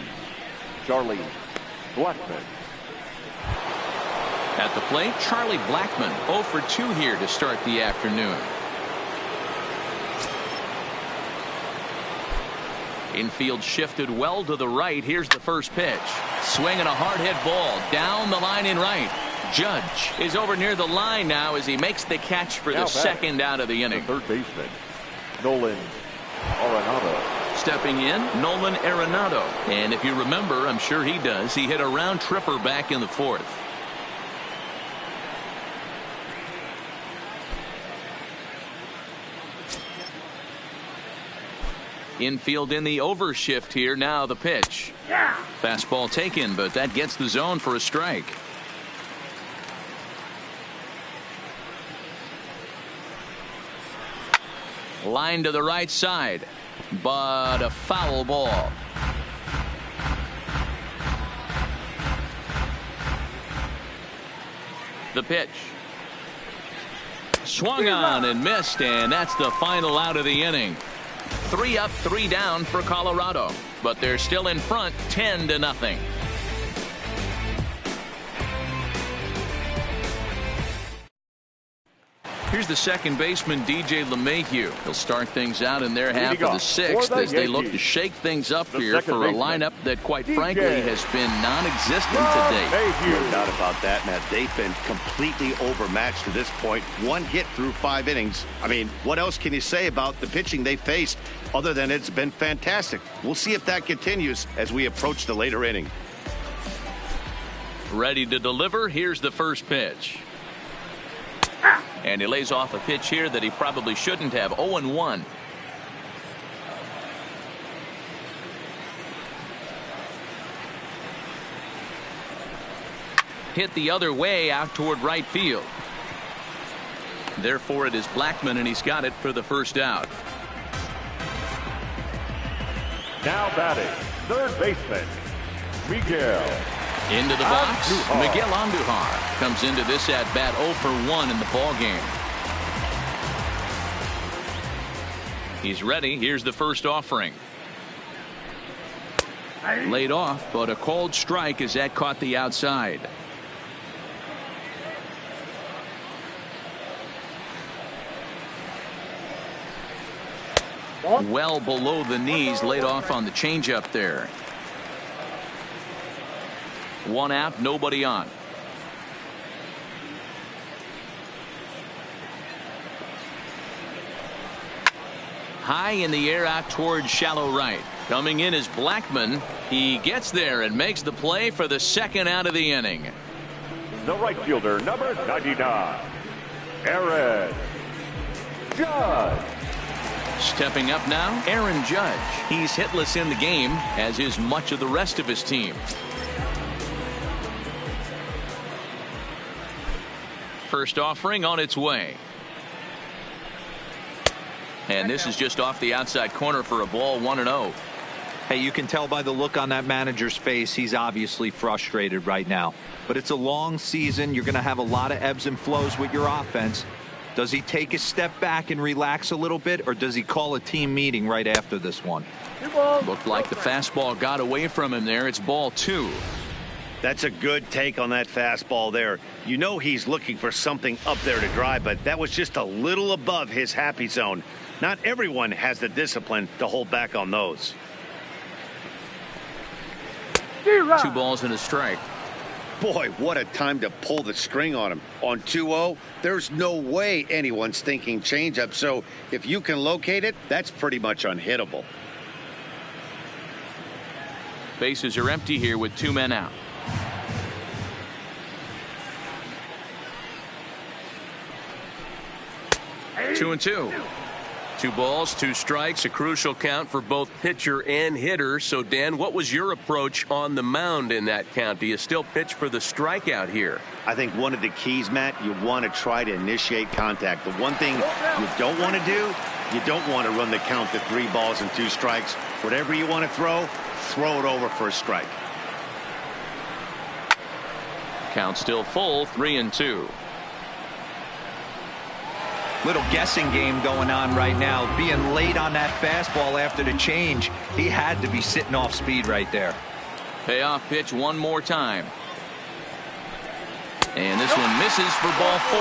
Charlie Blackmon. At the plate, Charlie Blackmon, 0 for 2 here to start the afternoon. Infield shifted well to the right. Here's the first pitch. Swinging a hard hit ball down the line in right. Judge is over near the line now as he makes the catch for the second out of the inning. The third baseman, Nolan Arenado. Stepping in, Nolan Arenado. And if you remember, I'm sure he does, he hit a round tripper back in the fourth. Infield in the overshift here. Now the pitch. Fastball taken, but that gets the zone for a strike. Line to the right side, but a foul ball. The pitch. Swung on and missed, and that's the final out of the inning. 3 up, 3 down for Colorado, but they're still in front 10-0. Here's the second baseman, DJ LeMahieu. He'll start things out in their half of the sixth as they look to shake things up here for a lineup that, quite frankly, has been non-existent to date. No doubt about that, Matt. They've been completely overmatched to this point. 1 hit through 5 innings. I mean, what else can you say about the pitching they faced other than it's been fantastic? We'll see if that continues as we approach the later inning. Ready to deliver. Here's the first pitch. And he lays off a pitch here that he probably shouldn't have. 0-1. Hit the other way out toward right field. Therefore, it is Blackmon, and he's got it for the first out. Now batting, third baseman, Miguel. Into the box, Miguel Andujar comes into this at bat 0 for 1 in the ball game. He's ready. Here's the first offering. Laid off, but a called strike as that caught the outside. Well below the knees, laid off on the changeup there. 1 out, nobody on. High in the air out towards shallow right. Coming in is Blackmon. He gets there and makes the play for the second out of the inning. The right fielder, number 99, Aaron Judge. Stepping up now, Aaron Judge. He's hitless in the game, as is much of the rest of his team. First offering on its way. And this is just off the outside corner for a ball. 1-0. Hey, you can tell by the look on that manager's face, he's obviously frustrated right now. But it's a long season. You're going to have a lot of ebbs and flows with your offense. Does he take a step back and relax a little bit, or does he call a team meeting right after this one? Looked like the fastball got away from him there. It's ball 2. That's a good take on that fastball there. You know he's looking for something up there to drive, but that was just a little above his happy zone. Not everyone has the discipline to hold back on those. 2 balls and a strike. Boy, what a time to pull the string on him. On 2-0, there's no way anyone's thinking changeup, so if you can locate it, that's pretty much unhittable. Bases are empty here with 2 men out. Two and 2. 2 balls, 2 strikes, a crucial count for both pitcher and hitter. So, Dan, what was your approach on the mound in that count? Do you still pitch for the strikeout here? I think one of the keys, Matt, you want to try to initiate contact. The one thing you don't want to do, you don't want to run the count to 3 balls and 2 strikes. Whatever you want to throw it over for a strike. Count still full, 3-2. Little guessing game going on right now. Being late on that fastball after the change, he had to be sitting off speed right there. Payoff pitch one more time. And this one misses for ball 4.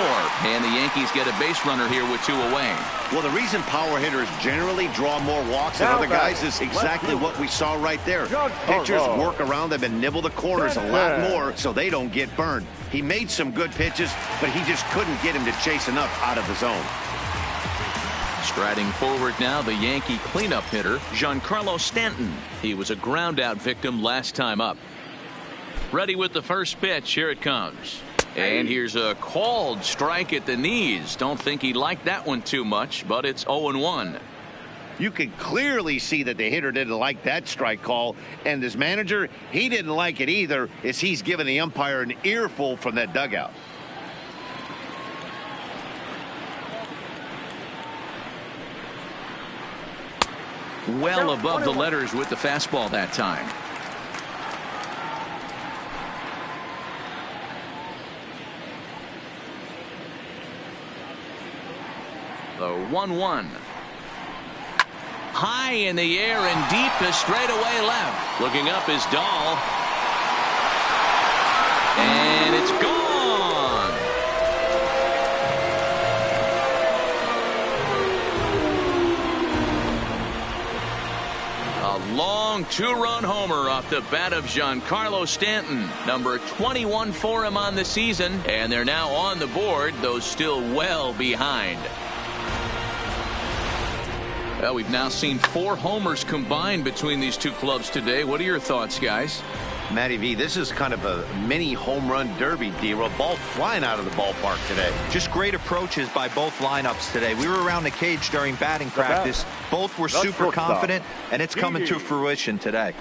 And the Yankees get a base runner here with 2 away. Well, the reason power hitters generally draw more walks than other guys is exactly what we saw right there. Pitchers work around them and nibble the corners a lot more so they don't get burned. He made some good pitches, but he just couldn't get him to chase enough out of the zone. Striding forward now, the Yankee cleanup hitter, Giancarlo Stanton. He was a ground-out victim last time up. Ready with the first pitch. Here it comes. And here's a called strike at the knees. Don't think he liked that one too much, but it's 0-1. You can clearly see that the hitter didn't like that strike call, and his manager, he didn't like it either, as he's giving the umpire an earful from that dugout. Well above the letters with the fastball that time. The 1-1. High in the air and deep to straightaway left. Looking up is Dahl. And it's gone. A long 2-run homer off the bat of Giancarlo Stanton. Number 21 for him on the season. And they're now on the board, though still well behind. Well, we've now seen 4 homers combined between these two clubs today. What are your thoughts, guys? Matty V, this is kind of a mini home run derby, D-Roll. Ball flying out of the ballpark today. Just great approaches by both lineups today. We were around the cage during batting practice. Both were super confident, and it's coming to fruition today.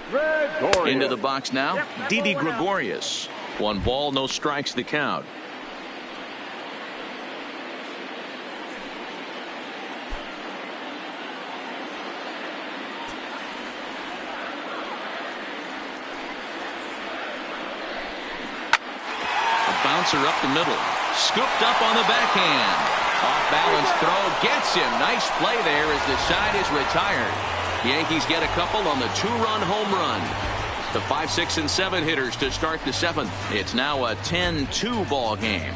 Into the box now, Didi Gregorius. 1 ball, no strikes the count. Bouncer up the middle. Scooped up on the backhand. Off balance throw. Gets him. Nice play there as the side is retired. Yankees get a couple on the 2-run home run. The 5, 6, and 7 hitters to start the 7th. It's now a 10-2 ball game.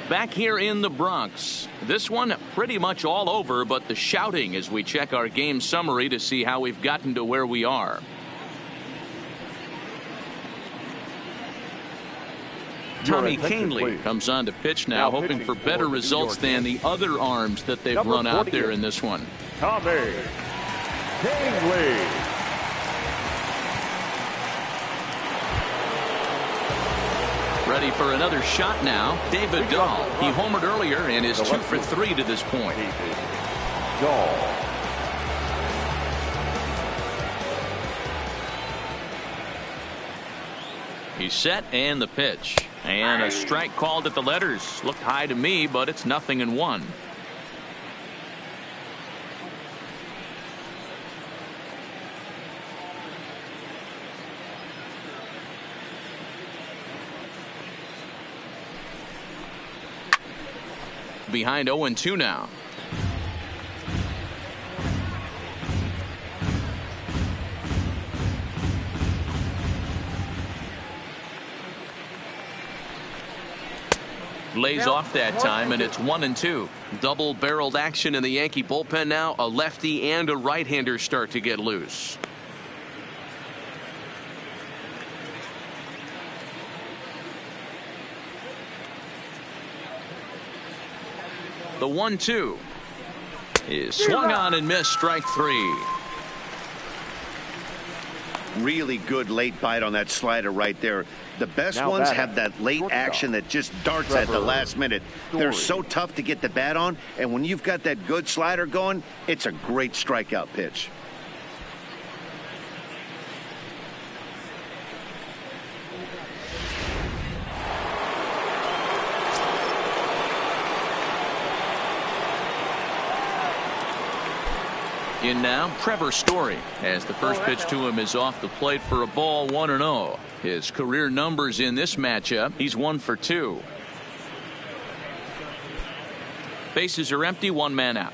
Back here in the Bronx. This one pretty much all over, but the shouting as we check our game summary to see how we've gotten to where we are. Tommy Kahnle comes on to pitch now, hoping for better results than the other arms that they've run out there in this one. Tommy Kahnle. Ready for another shot now. David Dahl. He homered earlier and is 2 for 3 to this point. Dahl. He's set and the pitch. And a strike called at the letters. Looked high to me, but it's 0-1. Behind 0-2 now. Lays off that time, and it's 1-2. Double-barreled action in the Yankee bullpen now. A lefty and a right-hander start to get loose. The 1-2 is swung on and missed. Strike 3. Really good late bite on that slider right there. The best ones have that late action that just darts at the last minute. They're so tough to get the bat on, and when you've got that good slider going, it's a great strikeout pitch. In now, Trevor Story, as the first pitch to him is off the plate for a ball, 1-0. His career numbers in this matchup, he's 1 for 2. Bases are empty, 1 man out.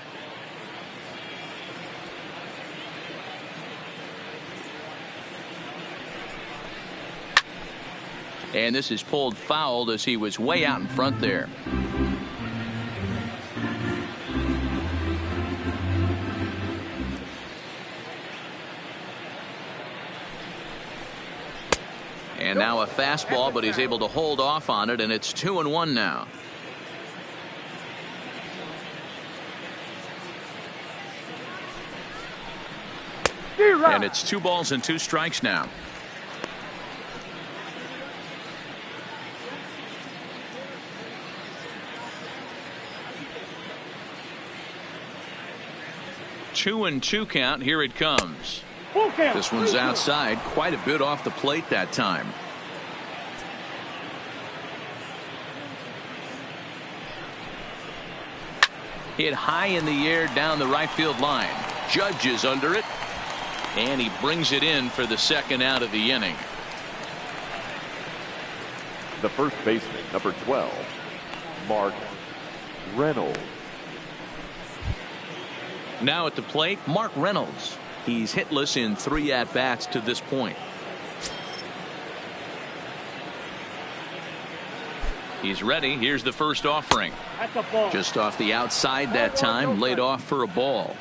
And this is pulled fouled as he was way out in front there. And now a fastball, but he's able to hold off on it, and it's 2-1 now. And it's 2 balls and 2 strikes now. Two and 2 count. Here it comes. This one's outside, quite a bit off the plate that time. Hit high in the air down the right field line. Judge is under it, and he brings it in for the second out of the inning. The first baseman, number 12, Mark Reynolds. Now at the plate, Mark Reynolds. He's hitless in 3 at-bats to this point. He's ready. Here's the first offering. Just off the outside that time, laid off for a ball.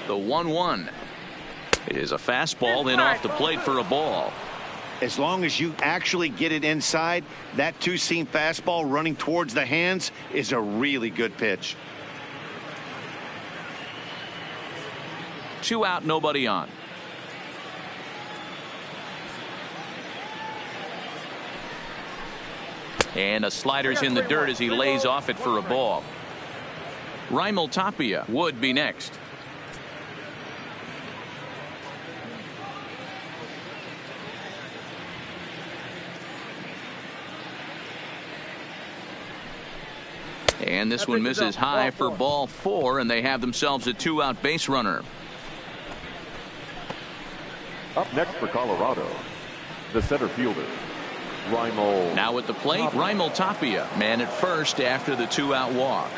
The 1-1 is a fastball in off the plate for a ball. As long as you actually get it inside, that 2-seam fastball running towards the hands is a really good pitch. 2 out, nobody on. And a slider's in the dirt as he lays off it for a ball. Raimel Tapia would be next. And this one misses high for ball 4, and they have themselves a 2-out base runner. Up next for Colorado, the center fielder, Raimel. Now at the plate, Raimel Tapia, man at first after the 2-out walk.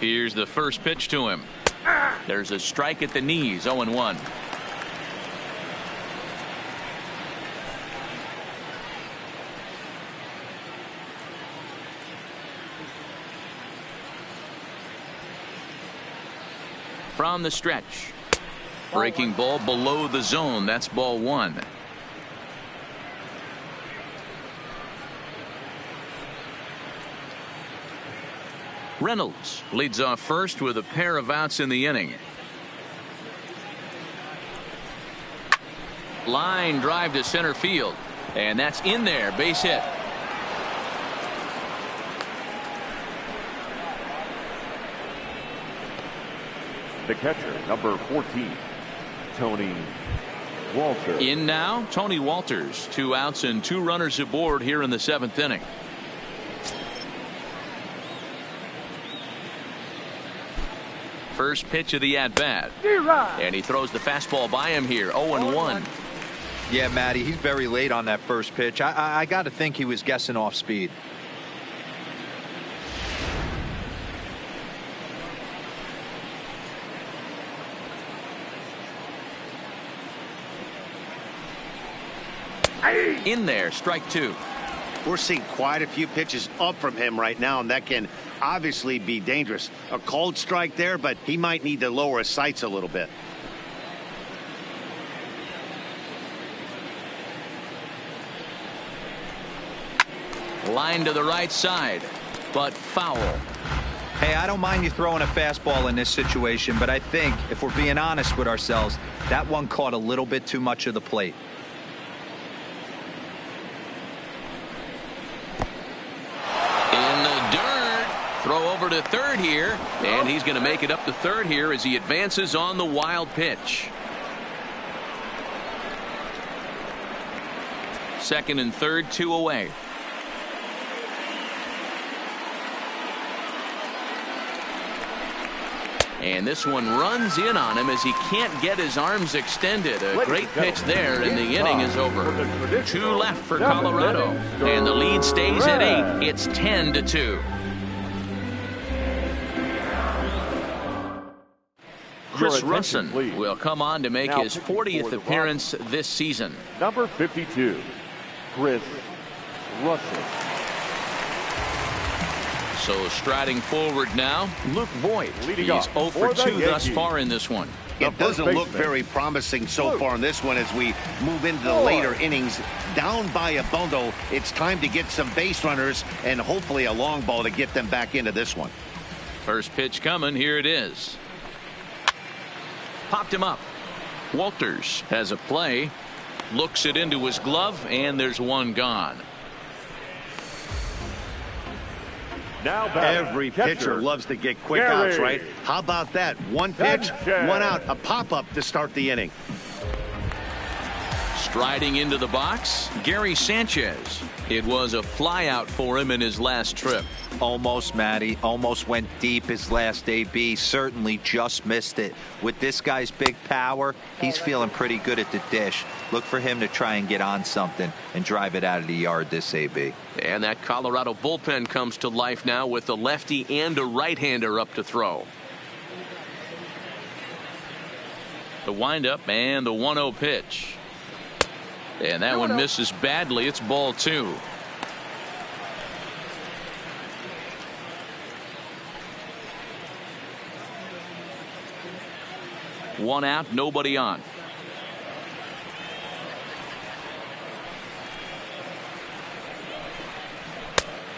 Here's the first pitch to him. There's a strike at the knees, 0-1. From the stretch. Breaking ball below the zone. That's ball 1. Reynolds leads off first with a pair of outs in the inning. Line drive to center field. And that's in there. Base hit. The catcher, number 14, Tony Walters. In now, Tony Walters. 2 outs and 2 runners aboard here in the 7th inning. First pitch of the at-bat. And he throws the fastball by him here. 0-1. Yeah, Matty, he's very late on that first pitch. I got to think he was guessing off speed. In there, strike 2. We're seeing quite a few pitches up from him right now, and that can obviously be dangerous. A cold strike there, but he might need to lower his sights a little bit. Line to the right side, but foul. Hey, I don't mind you throwing a fastball in this situation, but I think if we're being honest with ourselves, that one caught a little bit too much of the plate. Throw over to third here, and he's going to make it up to third here as he advances on the wild pitch. Second and third, 2 away. And this one runs in on him as he can't get his arms extended. A great pitch there, and the inning is over. 2 left for Colorado, and the lead stays at 8. It's 10-2. Chris Russin will come on to make his 40th appearance this season. Number 52, Chris Russin. So striding forward now, Luke Voigt. He's 0 for 2 thus far in this one. It doesn't look very promising so far in this one as we move into the later innings. Down by a bundle, it's time to get some base runners and hopefully a long ball to get them back into this one. First pitch coming. Here it is. Popped him up. Walters has a play. Looks it into his glove, and there's one gone. Now every pitcher loves to get quick outs, right? How about that? One pitch, one out, a pop-up to start the inning. Striding into the box, Gary Sanchez. It was a fly out for him in his last trip. Almost, Matty. Almost went deep his last AB. Certainly just missed it. With this guy's big power, he's feeling pretty good at the dish. Look for him to try and get on something and drive it out of the yard this AB. And that Colorado bullpen comes to life now with a lefty and a right-hander up to throw. The windup and the 1-0 pitch. And that one misses badly. It's ball 2. One out, nobody on.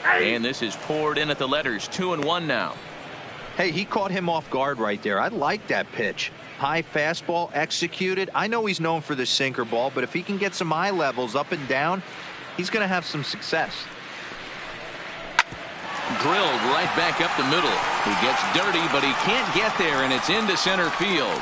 And this is poured in at the letters. 2-1 now. Hey, he caught him off guard right there. I like that pitch. High fastball executed. I know he's known for the sinker ball, but if he can get some eye levels up and down, he's going to have some success. Drilled right back up the middle. He gets dirty, but he can't get there, and it's into center field.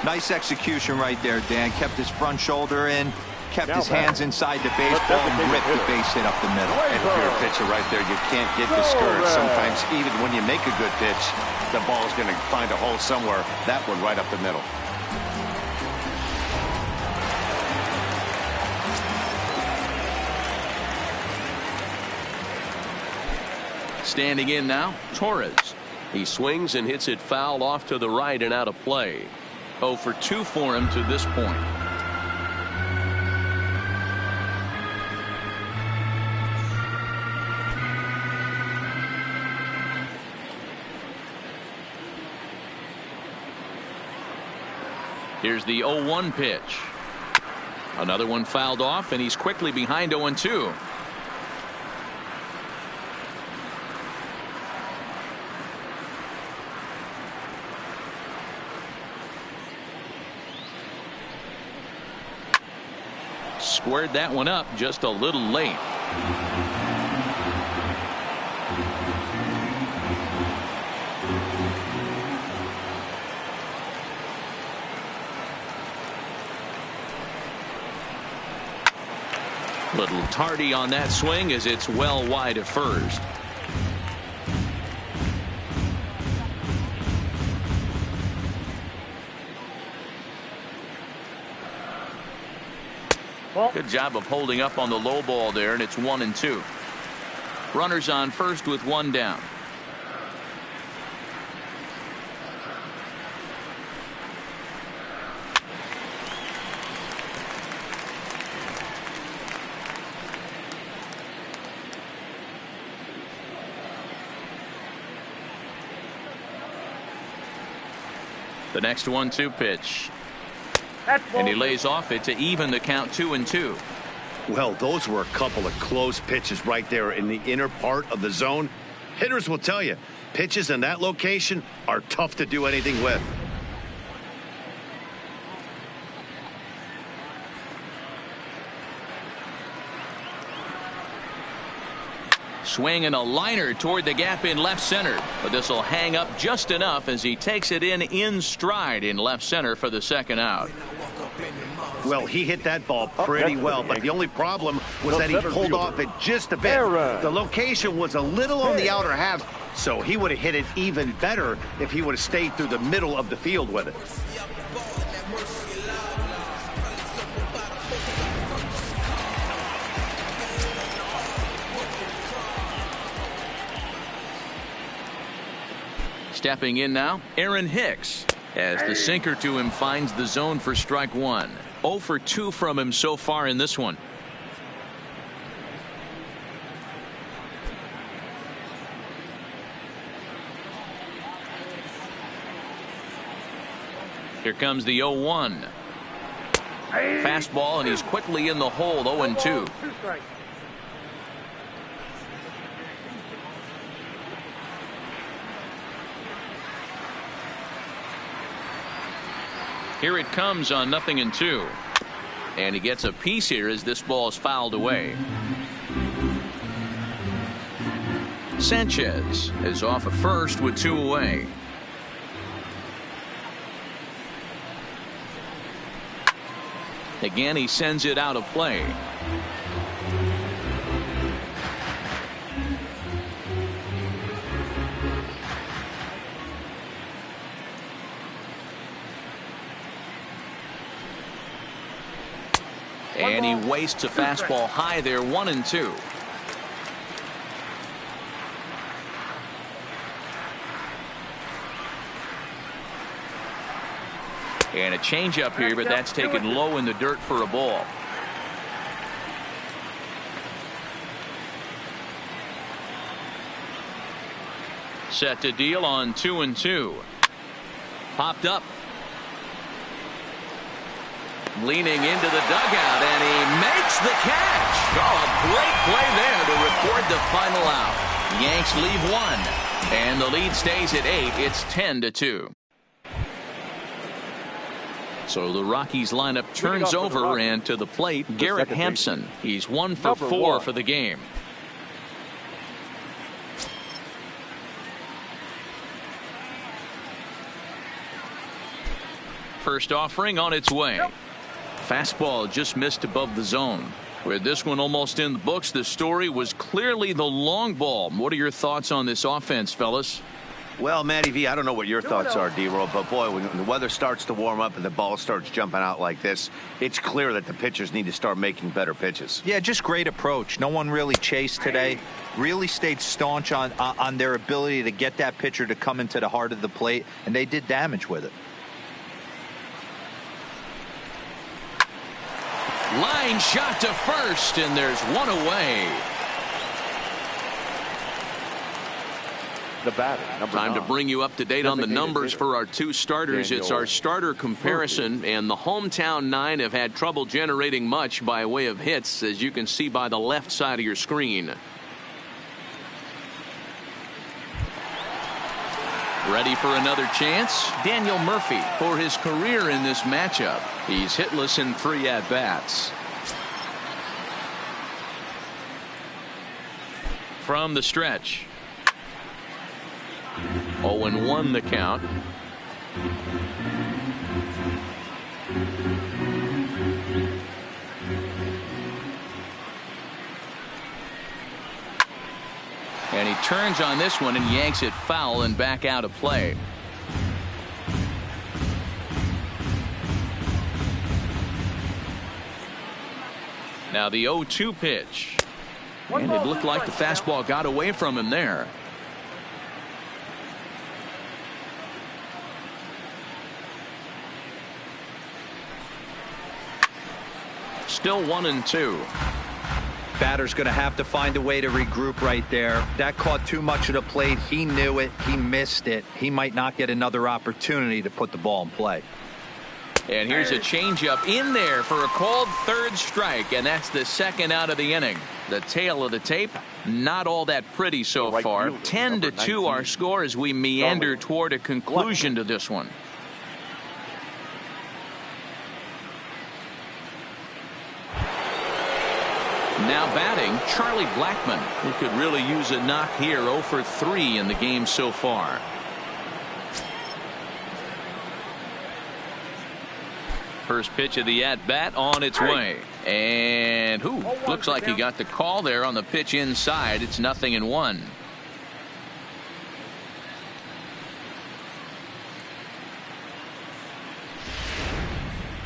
Nice execution right there, Dan. Kept his front shoulder in, kept his hands inside the baseball, and ripped the base hit up the middle. And if you're a pitcher right there, you can't get discouraged. Sometimes even when you make a good pitch, the ball's going to find a hole somewhere. That one right up the middle. Standing in now, Torres. He swings and hits it foul off to the right and out of play. 0 for 2 for him to this point. Here's the 0-1 pitch. Another one fouled off, and he's quickly behind 0-2. Squared that one up just a little late. Little tardy on that swing as it's well wide of first. Good job of holding up on the low ball there, and it's 1-2. Runners on first with one down. The next 1-2 pitch. And he lays off it to even the count 2-2. Well, those were a couple of close pitches right there in the inner part of the zone. Hitters will tell you, pitches in that location are tough to do anything with. Swing and a liner toward the gap in left center, but this will hang up just enough as he takes it in stride in left center for the second out. Well, he hit that ball pretty well, but the only problem was that he pulled off it just a bit. The location was a little on the outer half, so he would have hit it even better if he would have stayed through the middle of the field with it. Stepping in now, Aaron Hicks, as the sinker to him finds the zone for strike one. 0 for 2 from him so far in this one. Here comes the 0-1. Fastball, and he's quickly in the hole. 0-2. Here it comes on 0-2. And he gets a piece here as this ball is fouled away. Sanchez is off at first with 2 away. Again, he sends it out of play. And he wastes a fastball high there. 1-2. And a changeup here, but that's taken low in the dirt for a ball. Set to deal on 2-2. Popped up. Leaning into the dugout, and he makes the catch. Oh, a great play there to record the final out. Yanks leave 1, and the lead stays at 8. It's 10-2. So the Rockies lineup turns over, and to the plate, Garrett Hampson. He's 1 for 4 for the game. First offering on its way. Fastball just missed above the zone. With this one almost in the books, the story was clearly the long ball. What are your thoughts on this offense, fellas? Well, Matty V, I don't know what your thoughts are, D-Roll, but boy, when the weather starts to warm up and the ball starts jumping out like this, it's clear that the pitchers need to start making better pitches. Yeah, just great approach. No one really chased today. Really stayed staunch on their ability to get that pitcher to come into the heart of the plate, and they did damage with it. Line shot to first, and there's 1 away. The batter, Time to bring you up to date on the numbers for our 2 starters. It's our starter comparison, and the hometown 9 have had trouble generating much by way of hits, as you can see by the left side of your screen. Ready for another chance? Daniel Murphy for his career in this matchup. He's hitless in 3 at-bats. From the stretch. 0-1 the count. And he turns on this one and yanks it foul and back out of play. Now the 0-2 pitch. And it looked like the fastball got away from him there. Still 1-2. Batter's going to have to find a way to regroup right there. That caught too much of the plate. He knew it. He missed it. He might not get another opportunity to put the ball in play. And here's a changeup in there for a called 3rd strike, and that's the 2nd out of the inning. The tail of the tape, not all that pretty so far. 10-2 our score as we meander toward a conclusion to this one. Now batting, Charlie Blackmon, who could really use a knock here. 0 for 3 in the game so far. First pitch of the at-bat on its way. And looks like he got the call there on the pitch inside. It's 0-1.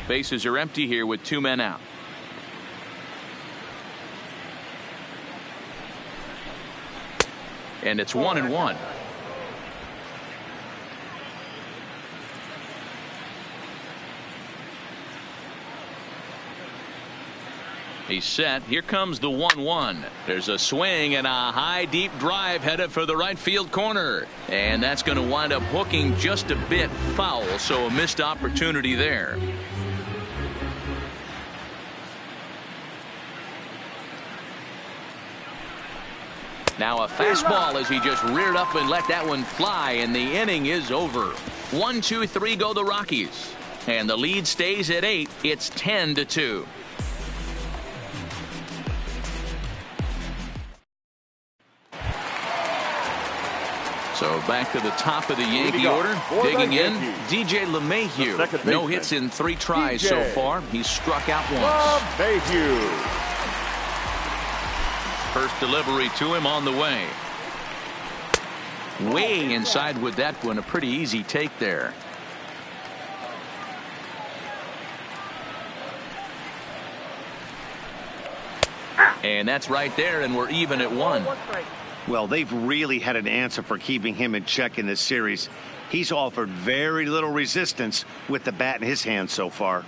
Bases are empty here with 2 men out. And it's 1-1. He's set. Here comes the 1-1. There's a swing and a high deep drive headed for the right field corner. And that's going to wind up hooking just a bit foul, so a missed opportunity there. Now a fastball as he just reared up and let that one fly, and the inning is over. 1-2-3 go the Rockies. And the lead stays at 8. It's 10-2. So back to the top of the Yankee order. Digging in, DJ LeMahieu. No hits in 3 tries so far. He's struck out once. LeMahieu. First delivery to him on the way. Way inside with that one. A pretty easy take there. And that's right there, and we're even at 1. Well, they've really had an answer for keeping him in check in this series. He's offered very little resistance with the bat in his hand so far.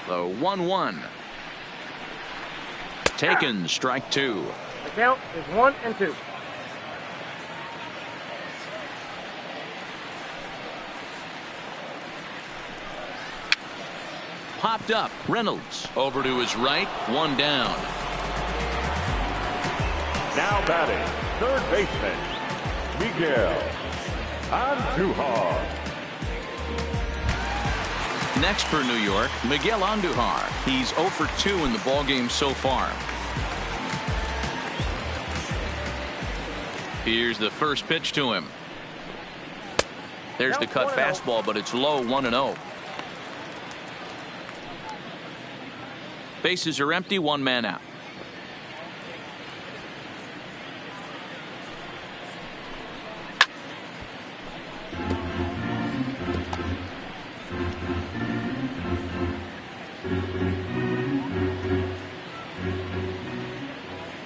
The 1-1. Taken, strike 2. The count is 1-2. Popped up. Reynolds over to his right. 1 down. Now batting, third baseman, Miguel Andujar. Next for New York, Miguel Andujar. He's 0 for 2 in the ballgame so far. Here's the first pitch to him. There's the cut fastball, but it's low. 1-0. Bases are empty. 1 man out.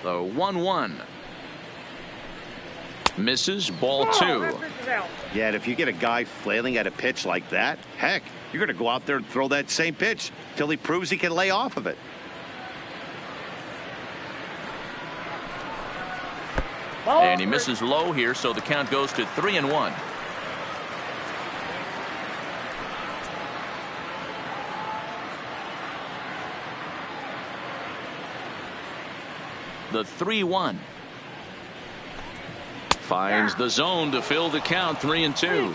The 1-1. Misses, ball 2. Yeah, and if you get a guy flailing at a pitch like that, heck, you're going to go out there and throw that same pitch till he proves he can lay off of it. And he misses low here, so the count goes to 3-1. The 3-1. Finds the zone to fill the count. 3-2.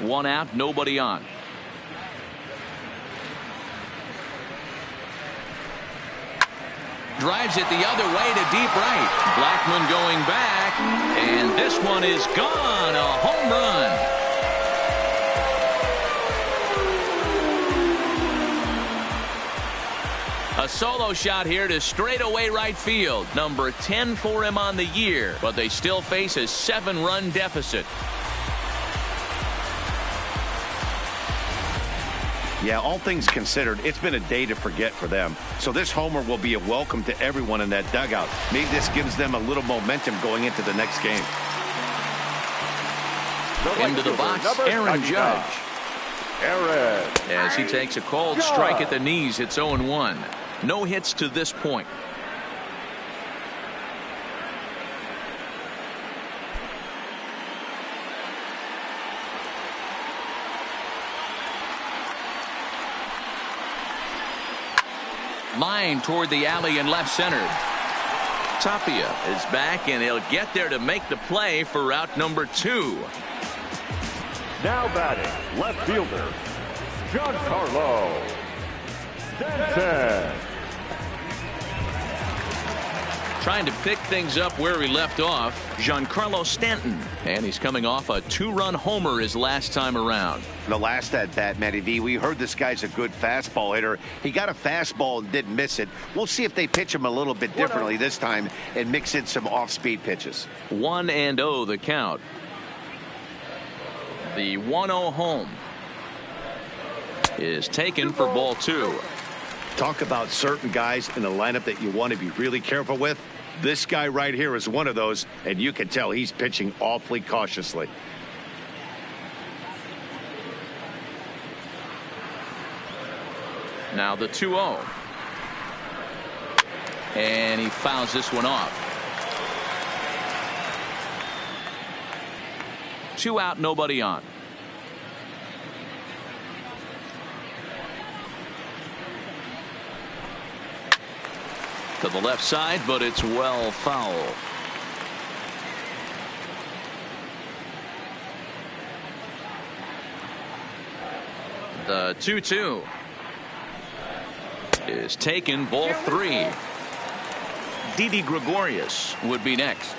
1 out, nobody on. Drives it the other way to deep right. Blackmon going back, and this one is gone. A home run. A solo shot here to straightaway right field. Number 10 for him on the year, but they still face a 7-run deficit. Yeah, all things considered, it's been a day to forget for them. So this homer will be a welcome to everyone in that dugout. Maybe this gives them a little momentum going into the next game. Into the box, Aaron Judge. As he takes a cold strike at the knees, it's 0-1. No hits to this point. Line toward the alley in left center. Tapia is back, and he'll get there to make the play for out number 2. Now batting, left fielder, Giancarlo Stanton. Trying to pick things up where he left off, Giancarlo Stanton. And he's coming off a 2-run homer his last time around. The last at-bat, Matty V, we heard this guy's a good fastball hitter. He got a fastball and didn't miss it. We'll see if they pitch him a little bit differently this time and mix in some off-speed pitches. 1-0 the count. The 1-0 home is taken for ball 2. Talk about certain guys in the lineup that you want to be really careful with. This guy right here is one of those, and you can tell he's pitching awfully cautiously. Now the 2-0. And he fouls this one off. 2 out, nobody on. To the left side, but it's well foul. The 2-2 is taken, ball 3. Didi Gregorius would be next.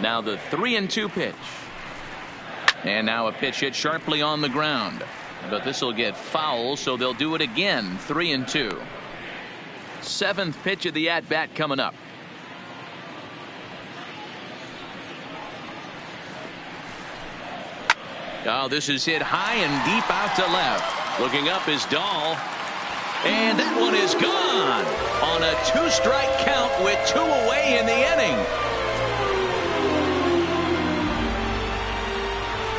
Now the 3-2 pitch. And now a pitch hit sharply on the ground. But this will get foul, so they'll do it again. 3-2. 7th pitch of the at-bat coming up. Oh, this is hit high and deep out to left. Looking up is Dahl. And that one is gone on a 2-strike count with 2 away in the inning.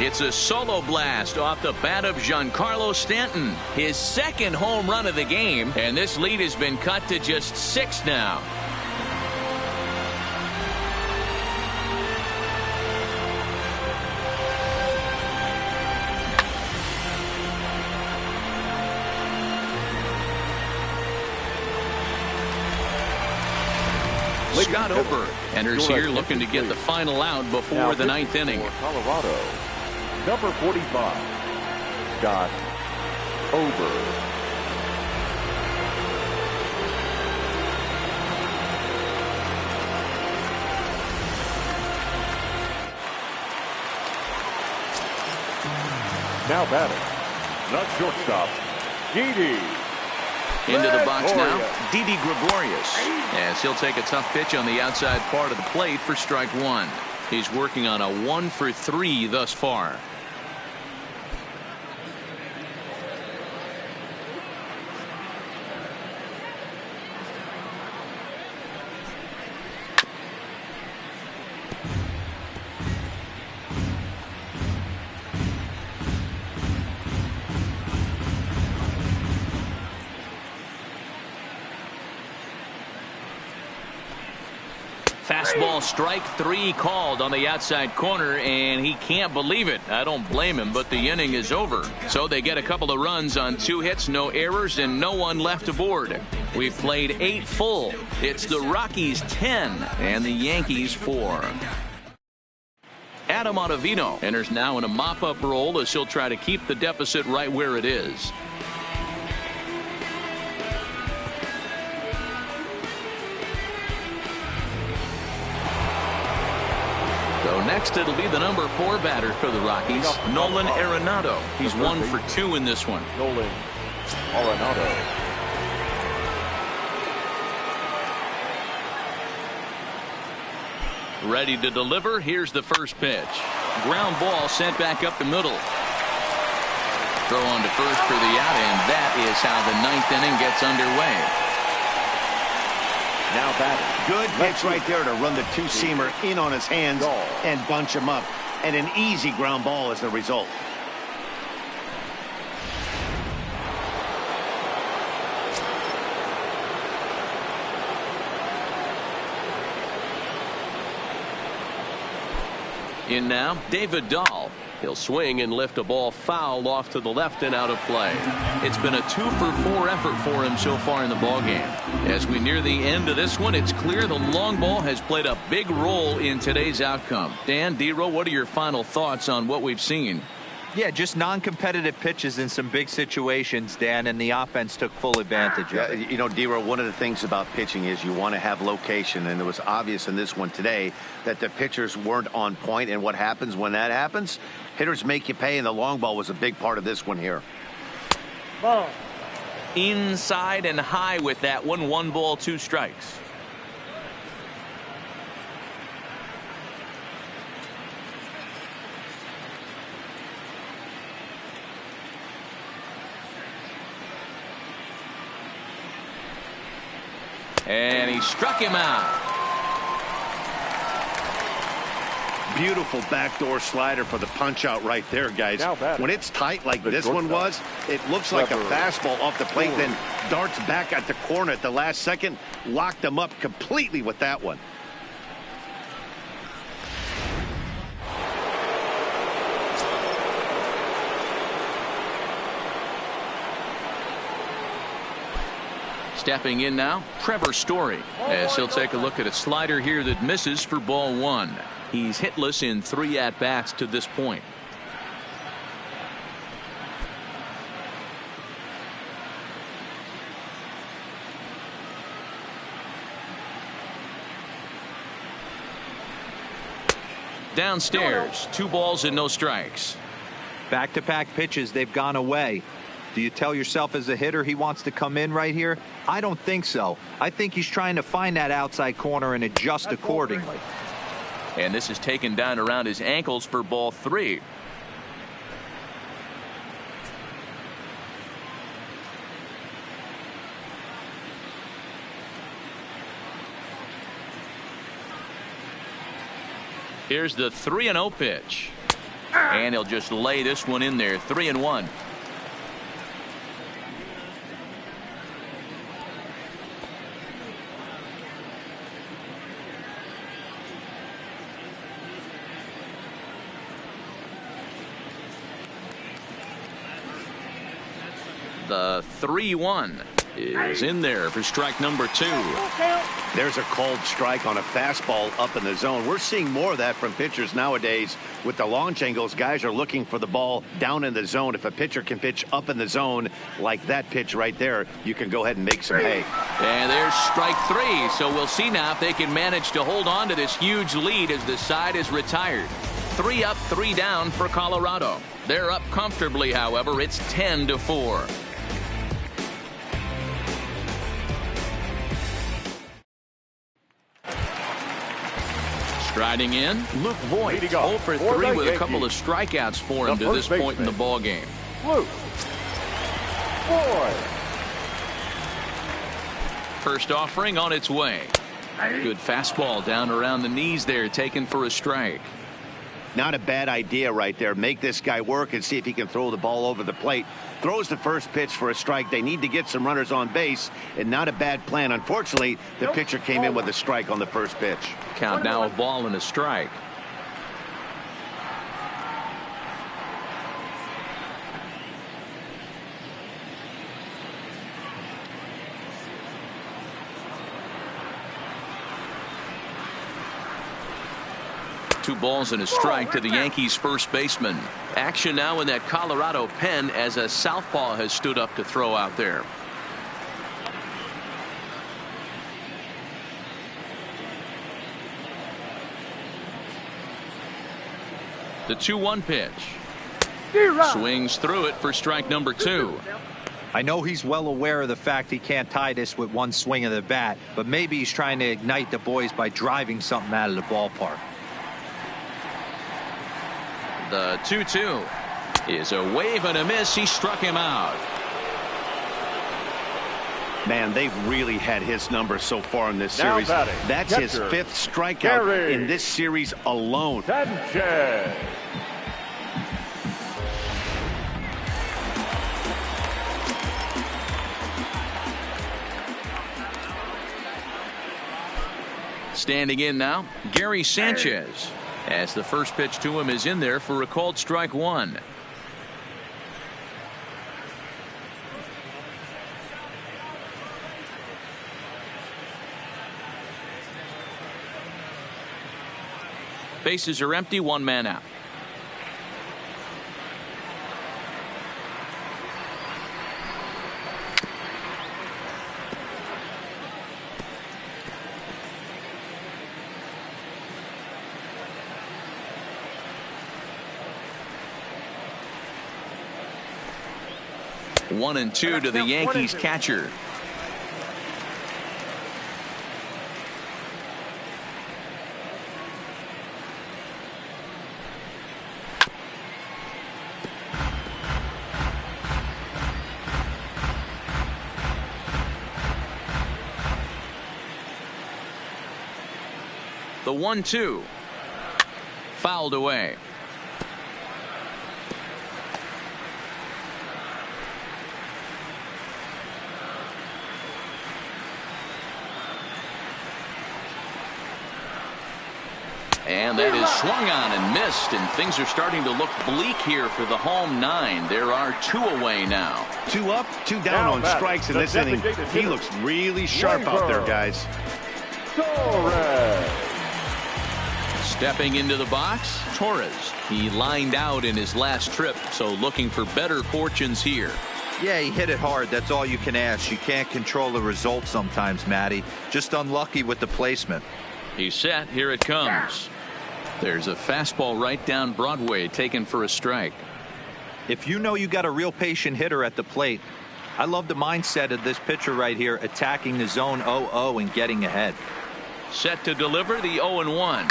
It's a solo blast off the bat of Giancarlo Stanton, his 2nd home run of the game, and this lead has been cut to just 6 now. Scott Ober enters here looking to get the final out before the 9th inning. Colorado, number 45, Scott Ober. Now batting, the shortstop, Didi. Into the box now, Didi Gregorius, as he'll take a tough pitch on the outside part of the plate for strike 1. He's working on a 1-for-3 thus far. Fastball strike 3 called on the outside corner, and he can't believe it. I don't blame him, but the inning is over. So they get a couple of runs on 2 hits, no errors, and no one left aboard. We've played 8 full. It's the Rockies 10 and the Yankees 4. Adam Ottavino enters now in a mop-up role as he'll try to keep the deficit right where it is. So next it'll be the number 4 batter for the Rockies, Nolan Arenado. He's 1 for 2 in this one. Nolan Arenado. Ready to deliver. Here's the first pitch. Ground ball sent back up the middle. Throw on to first for the out, and that is how the 9th inning gets underway. Now batting. Good pitch right there to run the 2-seamer in on his hands and bunch him up. And an easy ground ball as the result. In now, David Dahl. He'll swing and lift a ball foul off to the left and out of play. It's been a 2-for-4 effort for him so far in the ballgame. As we near the end of this one, it's clear the long ball has played a big role in today's outcome. Dan, D-Row, what are your final thoughts on what we've seen? Yeah, just non-competitive pitches in some big situations, Dan, and the offense took full advantage of it. You know, D-Row, one of the things about pitching is you want to have location, and it was obvious in this one today that the pitchers weren't on point, and what happens when that happens? Hitters make you pay, and the long ball was a big part of this one here. Ball. Inside and high with that one. 1 ball, 2 strikes. And he struck him out. Beautiful backdoor slider for the punch out right there, guys. When it's tight like this one was, it looks like a fastball off the plate, then darts back at the corner at the last second. Locked them up completely with that one. Stepping in now, Trevor Story, as he'll take a look at a slider here that misses for ball 1. He's hitless in 3 at-bats to this point. Downstairs, 2 balls and no strikes. Back-to-back pitches, they've gone away. Do you tell yourself as a hitter he wants to come in right here? I don't think so. I think he's trying to find that outside corner and adjust accordingly. And this is taken down around his ankles for ball 3. Here's the 3-0 pitch. And he'll just lay this one in there. 3-1. The 3-1 is in there for strike number 2. There's a called strike on a fastball up in the zone. We're seeing more of that from pitchers nowadays. With the launch angles, guys are looking for the ball down in the zone. If a pitcher can pitch up in the zone like that pitch right there, you can go ahead and make some hay. And there's strike 3. So we'll see now if they can manage to hold on to this huge lead as the side is retired. 3 up, 3 down for Colorado. They're up comfortably, however. It's 10-4. Striding in, Luke Voigt, 0 for 3 with a couple of strikeouts for him to this point in the ball game. Luke Voigt. First offering on its way. Good fastball down around the knees there, taken for a strike. Not a bad idea right there. Make this guy work and see if he can throw the ball over the plate. Throws the first pitch for a strike. They need to get some runners on base, and not a bad plan. Unfortunately, the pitcher came in with a strike on the first pitch. Count now, a ball and a strike. Two balls and a strike to the Yankees first baseman. Action now in that Colorado pen as a southpaw has stood up to throw out there. The 2-1 pitch. Swings through it for strike number 2. I know he's well aware of the fact he can't tie this with one swing of the bat, but maybe he's trying to ignite the boys by driving something out of the ballpark. The 2-2 is a wave and a miss. He struck him out. Man, they've really had his number so far in this series. That's his 5th strikeout in this series alone. Sanchez. Standing in now, Gary Sanchez, as the first pitch to him is in there for a called strike 1. Bases are empty, 1 man out. 1-2 to the Yankees catcher. The 1-2 fouled away. And that is swung on and missed, and things are starting to look bleak here for the home 9. There are 2 away now. 2 up, 2 down on strikes in this inning. He looks really sharp out there, guys. Stepping into the box, Torres. He lined out in his last trip, so looking for better fortunes here. Yeah, he hit it hard. That's all you can ask. You can't control the result sometimes, Matty. Just unlucky with the placement. He's set. Here it comes. There's a fastball right down Broadway, taken for a strike. If you know you got a real patient hitter at the plate, I love the mindset of this pitcher right here, attacking the zone 0-0 and getting ahead. Set to deliver the 0-1.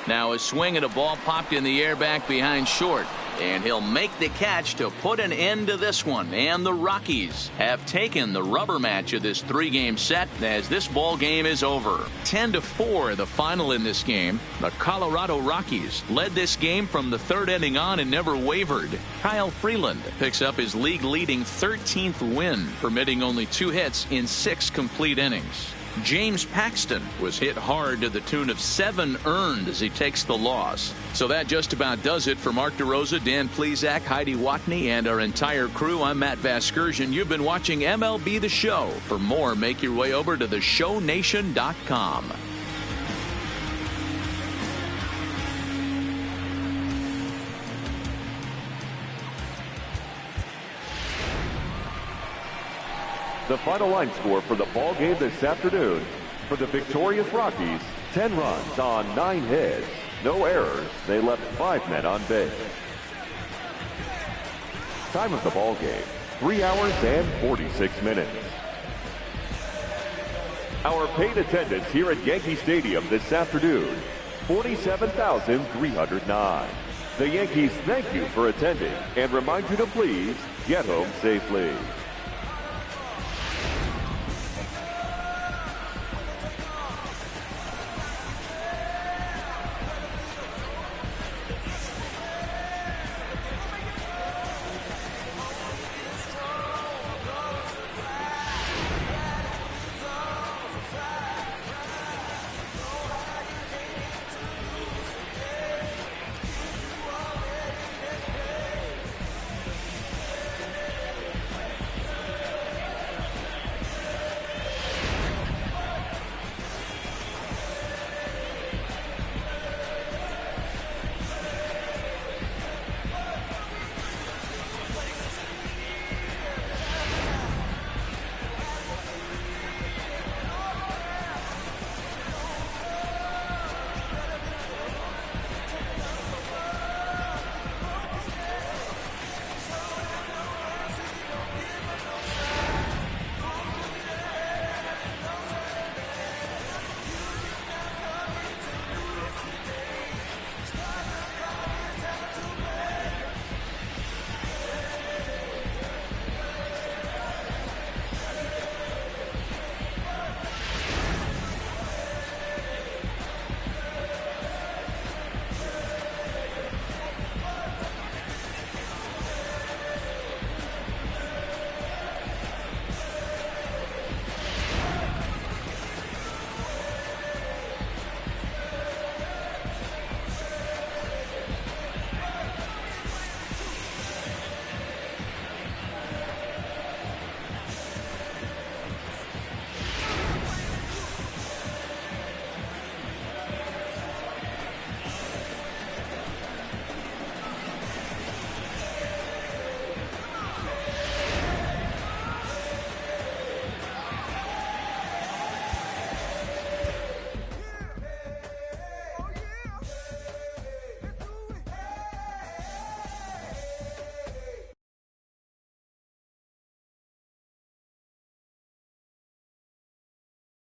Now a swing and a ball popped in the air back behind short, and he'll make the catch to put an end to this one. And the Rockies have taken the rubber match of this 3-game set as this ball game is over. 10-4 the final in this game. The Colorado Rockies led this game from the 3rd inning on and never wavered. Kyle Freeland picks up his league leading 13th win, permitting only 2 hits in 6 complete innings. James Paxton was hit hard to the tune of 7 earned as he takes the loss. So that just about does it for Mark DeRosa, Dan Plesac, Heidi Watney, and our entire crew. I'm Matt Vasgersian. You've been watching MLB The Show. For more, make your way over to theshownation.com. The final line score for the ball game this afternoon: for the victorious Rockies, 10 runs on 9 hits, no errors. They left 5 men on base. Time of the ball game: 3 hours and 46 minutes. Our paid attendance here at Yankee Stadium this afternoon: 47,309. The Yankees thank you for attending and remind you to please get home safely.